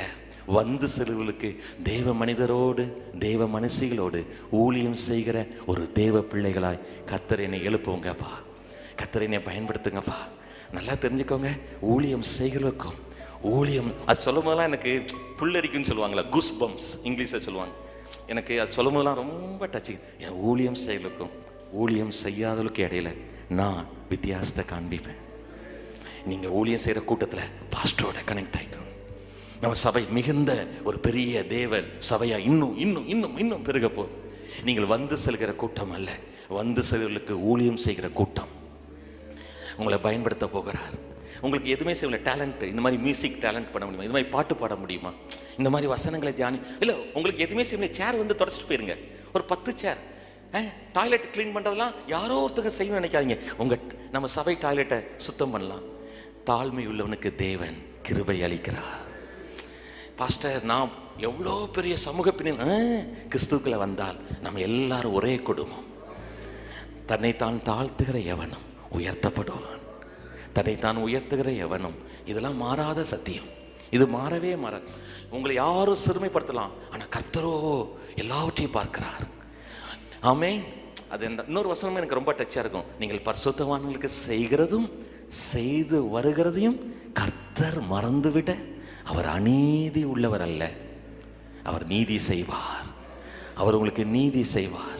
வந்து செல்வர்களுக்கு தேவ மனிதரோடு தேவ மனுஷிகளோடு ஊழியம் செய்கிற ஒரு தேவ பிள்ளைகளாய் கர்த்தர் என்னை எழுப்புங்கப்பா, கர்த்தர் என்னை பயன்படுத்துங்கப்பா. நல்லா தெரிஞ்சுக்கோங்க, ஊழியம் செய்கிறதுக்கும் ஊழியம் அது சொல்லும் போதெல்லாம் எனக்கு புல்லரிக்குன்னு சொல்லுவாங்களா, குஸ் பம்ப்ஸ் இங்கிலீஷில் சொல்லுவாங்க. எனக்கு அது சொல்லும் போதெல்லாம் ரொம்ப டச்சிங். என் ஊழியம் செய்யலுக்கும் ஊழியம் செய்யாதவளுக்கு இடையில நான் வித்தியாசத்தை காண்பிப்பேன். நீங்கள் ஊழியம் செய்கிற கூட்டத்தில் பாஸ்டரோட கனெக்ட் ஆகிக்கணும். நம்ம சபை மிகுந்த ஒரு பெரிய தேவ சபையா இன்னும் இன்னும் இன்னும் இன்னும் பெருக போகுது. நீங்கள் வந்து செல்கிற கூட்டம் அல்ல, வந்து செல்களுக்கு ஊழியம் செய்கிற கூட்டம். உங்களை பயன்படுத்த போகிறார். உங்களுக்கு எதுவுமே செய்யல, டேலண்ட், இந்த மாதிரி மியூசிக் டேலண்ட் பண்ண முடியுமா, இந்த மாதிரி பாட்டு பாட முடியுமா, இந்த மாதிரி வசனங்களை தியானி இல்லை, உங்களுக்கு எதுவுமே செய்யல. சேர் வந்து தொடச்சிட்டு போயிருங்க, ஒரு 10 சேர். டாய்லெட் க்ளீன் பண்ணுறதெல்லாம் யாரோ ஒருத்தங்க செய்யணும்னு நினைக்காதீங்க. நம்ம சபை டாய்லெட்டை சுத்தம் பண்ணலாம். தாழ்மை உள்ளவனுக்கு தேவன் கிருபை அளிக்கிறார். பாஸ்டர், நான் எவ்வளோ பெரிய சமூக பின்னணி, கிறிஸ்துக்களை வந்தால் நம்ம எல்லாரும் ஒரே குடும்பம். தன்னைத்தான் தாழ்த்துகிற எவனும் உயர்த்தப்படுவான், தன்னைத்தான் உயர்த்துகிற எவனும். இதெல்லாம் மாறாத சத்தியம், இது மாறவே மாறாது. உங்களை யாரும் சிறுமைப்படுத்தலாம், ஆனால் கர்த்தரோ எல்லாவற்றையும் பார்க்கிறார். ஆமென். அது இன்னொரு வசனமும் எனக்கு ரொம்ப டச்சாக இருக்கும். நீங்கள் பரிசுத்தவான்களுக்கு செய்கிறதும் செய்து வருகிறதையும் கர்த்தர் மறந்துவிட அவர் அநீதி உள்ளவர் அல்ல, அவர் நீதி செய்வார். அவர் உங்களுக்கு நீதி செய்வார்.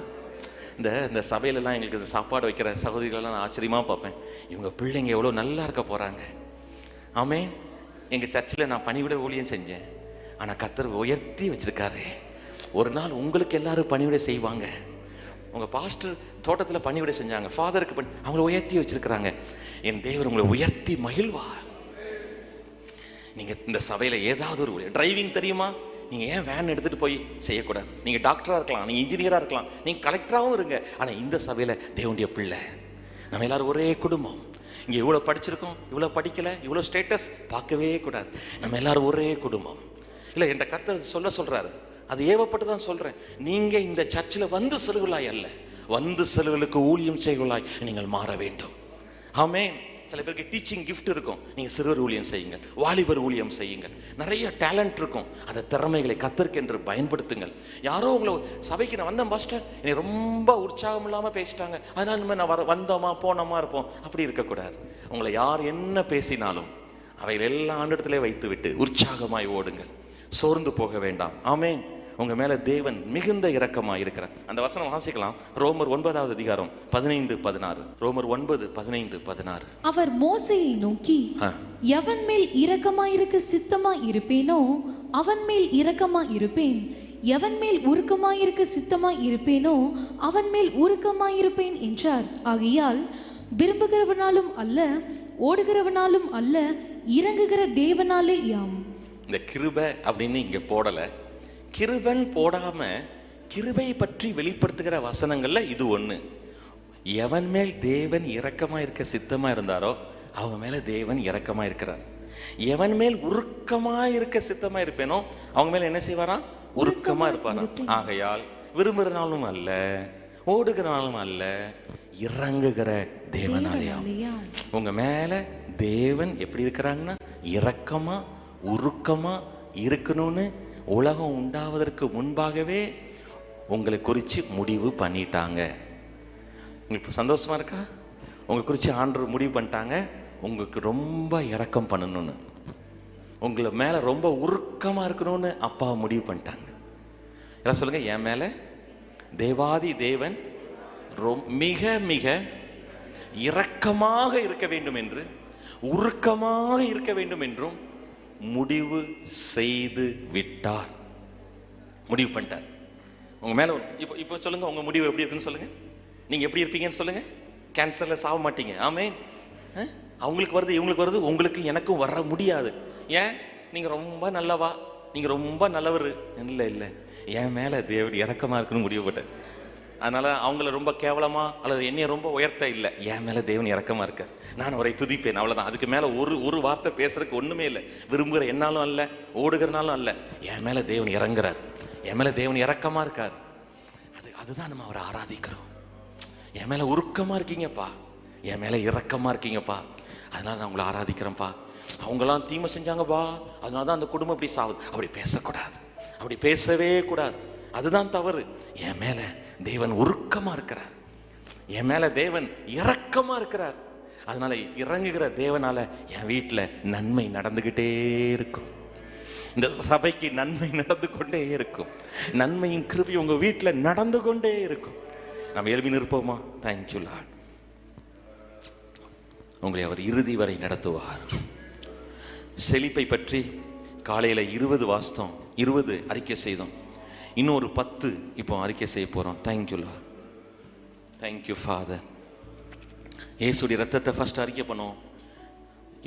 இந்த சபையிலலாம் எங்களுக்கு இந்த சாப்பாடு வைக்கிற சகோதரிகளெல்லாம் நான் ஆச்சரியமாக பார்ப்பேன். இவங்க பிள்ளைங்க எவ்வளோ நல்லா இருக்க போகிறாங்க. ஆமென். எங்கள் சர்ச்சில் நான் பணிவிட ஊழியம் செஞ்சேன், ஆனால் கர்த்தர் உயர்த்தி வச்சுருக்காரு. ஒரு நாள் உங்களுக்கு எல்லாரும் பணிவிட செய்வாங்க. உங்கள் பாஸ்டர் தோட்டத்தில் பணிவிட செஞ்சாங்க, ஃபாதருக்கு அவங்கள உயர்த்தி வச்சுருக்கிறாங்க. என் தேவர் உங்களை உயர்த்தி மகிழ்வார். நீங்கள் இந்த சபையில் ஏதாவது ஒரு டிரைவிங் தெரியுமா, நீங்கள் ஏன் வேன் எடுத்துகிட்டு போய் செய்யக்கூடாது? நீங்கள் டாக்டராக இருக்கலாம், நீங்கள் இன்ஜினியராக இருக்கலாம், நீங்கள் கலெக்டராகவும் இருங்க. ஆனால் இந்த சபையில் தேவனுடைய பிள்ளை, நம்ம எல்லாரும் ஒரே குடும்பம். இங்கே இவ்வளோ படிச்சிருக்கோம், இவ்வளோ படிக்கலை, இவ்வளோ ஸ்டேட்டஸ் பார்க்கவே கூடாது. நம்ம எல்லாரும் ஒரே குடும்பம். இல்லை, என்ற கர்த்தர் சொல்கிறாரு, அது ஏவப்பட்டு தான் சொல்கிறேன். நீங்கள் இந்த சர்ச்சில் வந்து செல்லுகளாய் அல்ல, வந்து செல்லுகளுக்கு ஊழியம் செய்களாய் நீங்கள் மாற வேண்டும். ஆமென். சில பேருக்கு டீச்சிங் கிஃப்ட் இருக்கும், நீங்கள் சிறுவர் ஊழியம் செய்யுங்கள், வாலிபர் ஊழியம் செய்யுங்கள். நிறைய டேலண்ட் இருக்கும், அந்த திறமைகளை கர்த்தருக்கென்று பயன்படுத்துங்கள். யாரோ உங்களை சபைக்கு நான் வந்தேன் பாஸ்டர், என்னை ரொம்ப உற்சாகம் இல்லாமல் பேசிட்டாங்க, அதனால இனிமேல் நான் வந்தோமா போனோமா இருப்போம், அப்படி இருக்கக்கூடாது. உங்களை யார் என்ன பேசினாலும் அவைகள் எல்லா ஆண்டிடத்திலே வைத்து விட்டு உற்சாகமாய் ஓடுங்கள், சோர்ந்து போக வேண்டாம். ஆமென். உங்க மேல தேவன் மிகுந்த இரக்கமாக இருக்கிறார். அந்த வசனம் வாசிக்கலாம். ரோமர் 9வது அதிகாரம் 15-16. ரோமர் 9:15-16. அவர் மோசேயை நோக்கி, எவன் மேல் இரக்கமாயிருக்க சித்தமாய் இருப்பேனோ அவன் மேல் இரக்கமாய் இருப்பேன், எவன் மேல் உருக்கமாயிருக்க சித்தமாய் இருப்பேனோ அவன் மேல் உருக்கமாயிருப்பேன் என்றார். ஆகையால் விரும்புகிறவனாலும் அல்ல, ஓடுகிறவனாலும் அல்ல, இறங்குகிற தேவனாலே யாம். இந்த கிருபை அப்படின்னு இங்க போடல, கிருபன் போடாம கிருபை பற்றி வெளிப்படுத்துகிற வசனங்கள்ல இது ஒண்ணு. எவன் மேல் தேவன் இரக்கமா இருக்க சித்தமா இருந்தாரோ அவன் மேல தேவன் இரக்கமா இருக்கிறார். எவன் மேல் உருக்கமா இருக்க சித்தமா இருப்பேனோ அவங்க மேல என்ன செய்வாராம்? உருக்கமா இருப்பாராம். ஆகையால் விரும்புகிறனாலும் அல்ல, ஓடுகிறனாலும் அல்ல, இறங்குகிற தேவனாலயாம். உங்க மேல தேவன் எப்படி இருக்கிறாங்கன்னா இரக்கமா உருக்கமா இருக்கணும்னு உலகம் உண்டாவதற்கு முன்பாகவே உங்களை குறித்து முடிவு பண்ணிட்டாங்க. உங்களுக்கு சந்தோஷமா இருக்கா? உங்களை குறித்து ஆண்டவர் முடிவு பண்ணிட்டாங்க, உங்களுக்கு ரொம்ப இரக்கம் பண்ணணும்னு, உங்களை மேலே ரொம்ப உருக்கமாக இருக்கணும்னு அப்பா முடிவு பண்ணிட்டாங்க. எல்லாம் சொல்லுங்க, என் மேலே தேவாதி தேவன் மிக மிக இரக்கமாக இருக்க வேண்டும் என்று, உருக்கமாக இருக்க வேண்டும் என்றும் முடிவு செய்து விட்டார். முடிவு பண்ணிட்டார் உங்க மேல. இப்போ சொல்லுங்க, உங்க முடிவு எப்படி இருக்குன்னு சொல்லுங்க. நீங்க எப்படி இருப்பீங்கன்னு சொல்லுங்க. கேன்சர்ல சாக மாட்டீங்க. ஆமென். அவங்களுக்கு வருது, இவங்களுக்கு வருது, உங்களுக்கு எனக்கும் வர முடியாது. ஏன்? நீங்க ரொம்ப நல்லவா, நீங்க ரொம்ப நல்லவர் இல்லை. இல்லை, என் மேல தேவன் இரக்கமா இருக்குன்னு முடிவு பண்ணார். அதனால அவங்கள ரொம்ப கேவலமா அல்லது என்னைய ரொம்ப உயர்த்த இல்லை, என் மேல தேவன் இரக்கமா இருக்கார், நான் அவரை துதிப்பேன், அவ்வளவுதான். அதுக்கு மேல ஒரு வார்த்தை பேசுறதுக்கு ஒண்ணுமே இல்லை. விரும்புகிற என்னாலும் அல்ல, ஓடுகிறனாலும் அல்ல, என் மேல தேவன் இறங்குறார், என் மேல தேவன் இரக்கமா இருக்கார். அதுதான் நம்ம அவரை ஆராதிக்கிறோம். என் மேல உருக்கமா இருக்கீங்கப்பா, என் மேல இரக்கமா இருக்கீங்கப்பா, அதனால நான் உங்களை ஆராதிக்கிறேன்ப்பா. அவங்களாம் தீமை செஞ்சாங்கப்பா, அதனாலதான் அந்த குடும்பம் இப்படி சாவுது. அப்படி பேசக்கூடாது, அப்படி பேசவே கூடாது, அதுதான் தவறு. என் மேல தேவன் உருக்கமா இருக்கிறார், என் மேல தேவன் இரக்கமா இருக்கிறார். அதனால இறங்குகிற தேவனால என் வீட்டில் நன்மை நடந்துகிட்டே இருக்கும், இந்த சபைக்கு நன்மை நடந்து கொண்டே இருக்கும், நன்மையின் கிருபை உங்க வீட்டில் நடந்து கொண்டே இருக்கும். நம்ம எழுப்பி நிற்போமா? Thank you Lord. உங்களை அவர் இறுதி வரை நடத்துவார். செழிப்பை பற்றி காலையில் 20 வாஸ்தம், 20 அறிக்கை செய்தோம். இன்னும் ஒரு 10 இப்போ அறிக்கை செய்ய போகிறோம். தேங்க்யூலா, தேங்க்யூ ஃபாதர். இயேசுடைய ரத்தத்தை ஃபர்ஸ்ட் அறிக்கை பண்ணோம்.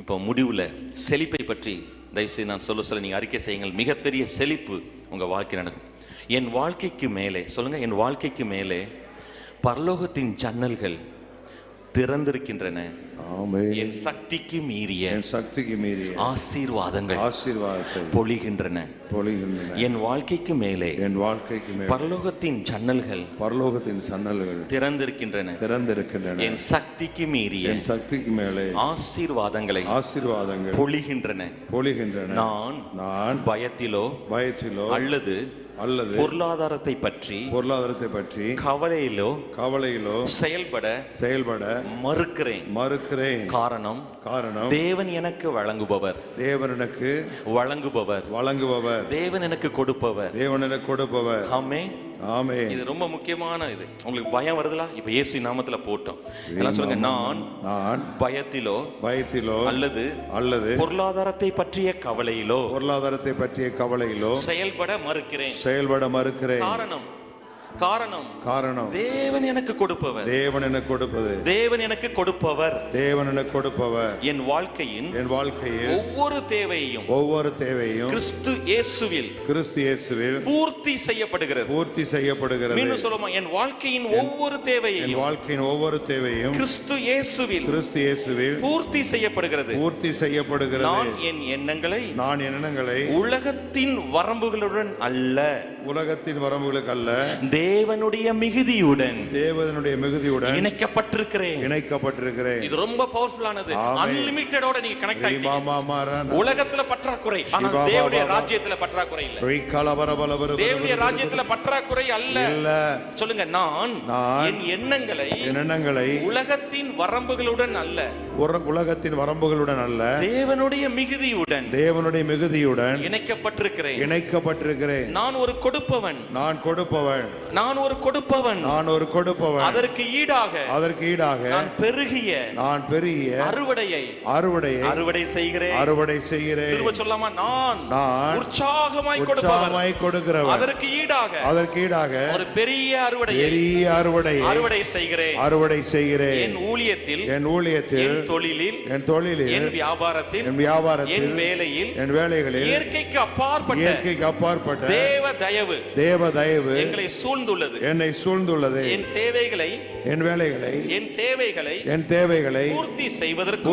இப்போ முடிவில் செழிப்பை பற்றி தயவுசெய்து நான் சொல்ல நீங்கள் அறிக்கை செய்யுங்கள். மிகப்பெரிய செழிப்பு உங்கள் வாழ்க்கை நடக்கும். என் வாழ்க்கைக்கு மேலே சொல்லுங்கள், என் வாழ்க்கைக்கு மேலே பரலோகத்தின் ஜன்னல்கள் திறந்திருக்கின்றன. என் சக்திக்கு மீறிய ஆசீர்வாதங்கள் பொழிகின்றன. என் வாழ்க்கைக்கு மேலே பரலோகத்தின் ஜன்னல்கள் திறந்திருக்கின்றன. என் சக்திக்கு மீறிய ஆசீர்வாதங்களை பொழிகின்றன. நான் பயத்திலோ அல்லது பொருளாதாரத்தை பற்றி கவலையிலோ செயல்பட மறுக்கிறேன். காரணம் தேவன் எனக்கு வழங்குபவர், தேவன் எனக்கு கொடுப்பவர். ஆமென். இது ரொம்ப முக்கியமான இது. உங்களுக்கு பயம் வருதுல, இப்ப இயேசு நாமத்துல போட்டோம். எல்லாம் சொல்லுங்க, நான் பயத்திலோ அல்லது பொருளாதாரத்தை பற்றிய கவலையிலோ செயல்பட மறுக்கிறேன். காரணம் தேவன் எனக்கு கொடுப்பவர். என் வாழ்க்கையின் ஒவ்வொரு தேவையையும் கிறிஸ்து இயேசுவில் பூர்த்தி செய்யப்படுகிறது. மீண்டும் சொல்லுமா, என் வாழ்க்கையின் ஒவ்வொரு தேவையையும் கிறிஸ்து இயேசுவில் பூர்த்தி செய்யப்படுகிறது. நான் என் எண்ணங்களை உலகத்தின் வரம்புகளுடன் அல்ல, தேவனுடைய மிகுதியுடன் இணைக்கப்பட்டிருக்கிறேன். இது ரொம்ப பவர்ஃபுல்லானது. அன்லிமிட்டடோட நீங்க கனெக்ட் ஆயிட்டீங்க. உலகத்துல பற்றாக்குறை, ஆனா தேவனுடைய ராஜ்யத்துல பற்றாக்குறை இல்ல. தேவனுடைய ராஜ்யத்துல பற்றாக்குறை அல்ல. சொல்லுங்க, நான் என் எண்ணங்களை உலகத்தின் வரம்புகளுடன் அல்ல, தேவனுடைய மிகுதியுடன் இணைக்கப்பட்டிருக்கிறேன். நான் ஒரு கொடுப்பவன். அதற்கு ஈடாக நான் பெருகிய அறுவடை செய்கிறேன். திரும்ப சொல்லாமா, நான் உற்சாகமாய் கொடுக்கிறவன். அதற்கு ஈடாக ஒரு பெரிய அறுவடை செய்கிறேன். என் ஊழியத்தில், என் தொழிலில், என் வியாபாரத்தில், என் வேலைகளில் இயற்கைக்கு அப்பாற்பட்ட தேவ தயவு என்னை சூழ்ந்துள்ளது. என் தேவைகளை பூர்த்தி செய்வதற்கும்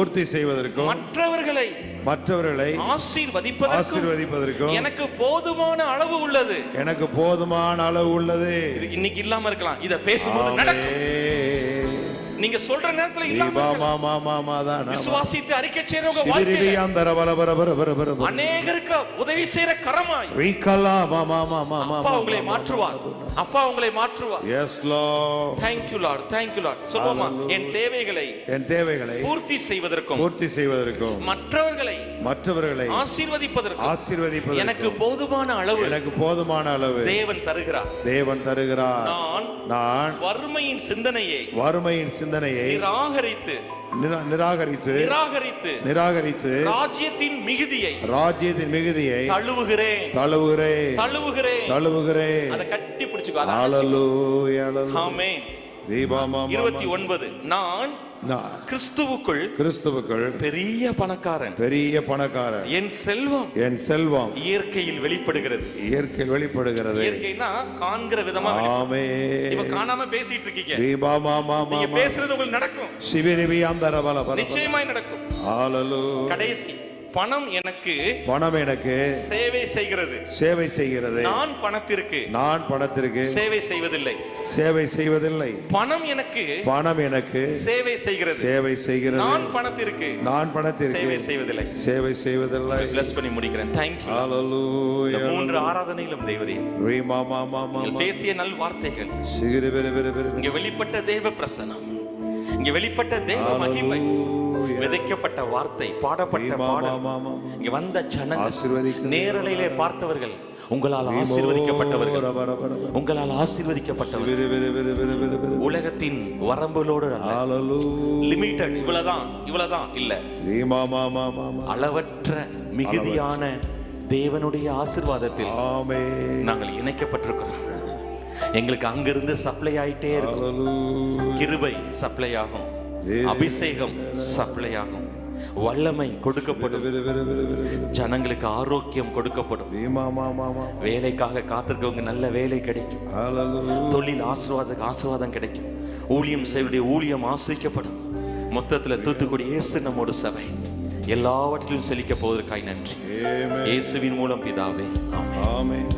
மற்றவர்களை ஆசீர்வதிப்பதற்கும் எனக்கு போதுமான அளவு உள்ளது. இன்னைக்கு இல்லாம இருக்கலாம், இத பேசும்போது நடக்கும். நீங்க சொல்ற நேரத்துல இல்லாம விசுவாசித்து அறிக்கை செய்றவங்க வாழ்க்கையில அநேகருக்கு உதவி செய்யற கரமாய் அப்பா உங்களை மாற்றுவார். Yes Lord. Thank you Lord. சொல்லுமா, என் தேவைகளை பூர்த்தி செய்வதற்கும் மற்றவர்களை ஆசீர்வதிப்பதற்கும் எனக்கு போதுமான அளவு தேவன் தருகிறார். நான் வறுமையின் சிந்தனையை நிராகரித்து ராஜ்யத்தின் மிகுதியை தழுவுகிறேன். அதை கட்டி பிடிச்சுக்கோ. ஹalleluya. ஆமென். 29 நான் கிறிஸ்துவுக்குள் பெரிய பணக்காரன். என் செல்வம் இயற்கையில் வெளிப்படுகிறது. இயற்கைனா காண்கிற விதமா. ஆமென். இப்ப காணாம பேசிட்டு இருக்கீங்க, நீங்க பேசுறது உங்களுக்கு நடக்கும். நிச்சயமாய் நடக்கும். ஹalleluya. கடைசி, பணம் எனக்கு சேவை செய்கிறது. நான் பணத்திற்கு சேவை செய்வதில்லை. பணம் எனக்கு சேவை செய்கிறது. நான் பணத்திற்கு சேவை செய்வதில்லை. பிளஸ் பண்ணி முடிக்கிறேன். Thank you. ஹalleluya. 3 ஆராதனையிலும் தேவரே பேசிய நல் வார்த்தைகள், இங்கே வெளிப்பட்ட தேவ பிரசன்னம், இங்கே வெளிப்பட்ட தேவ மகிமை, விதைக்கப்பட்ட வார்த்தை, பாடப்பட்ட பாடல், இங்க வந்த ஜனங்கள், நேரலையிலே பார்த்தவர்கள், உங்களால் ஆசீர்வதிக்கப்பட்டவர்கள், உங்களால் ஆசீர்வதிக்கப்பட்டவர்கள். உலகத்தின் வரம்புகளோடு லிமிட்டட், இவ்வளவுதான் இல்ல, அளவற்ற மிகுதியான தேவனுடைய ஆசீர்வாதத்தில் நாங்கள் இணைக்கப்பட்டிருக்கிறோம். எங்களுக்கு அங்கிருந்து சப்ளை ஆயிட்டே இருக்கும். கிருபை சப்ளை ஆகும், அபிஷேகம் சப்ளை ஆகும், வல்லமை கொடுக்கப்படும், ஜனங்களுக்கு ஆரோக்கியம் கொடுக்கப்படும், வேலைக்காக காத்திருக்கவங்க நல்ல வேலை கிடைக்கும், தொழில் ஆசீர்வாதம் கிடைக்கும், ஊழியம் செய்வடைய ஊழியம் ஆசீர்வதிக்கப்படும். மொத்தத்துல தூத்துக்குடி இயேசு நம்மோடு சபை எல்லாவற்றிலும் செழிக்க போவதற்காய் நன்றி. இயேசுவின் மூலம் பிதாவே, ஆமென்.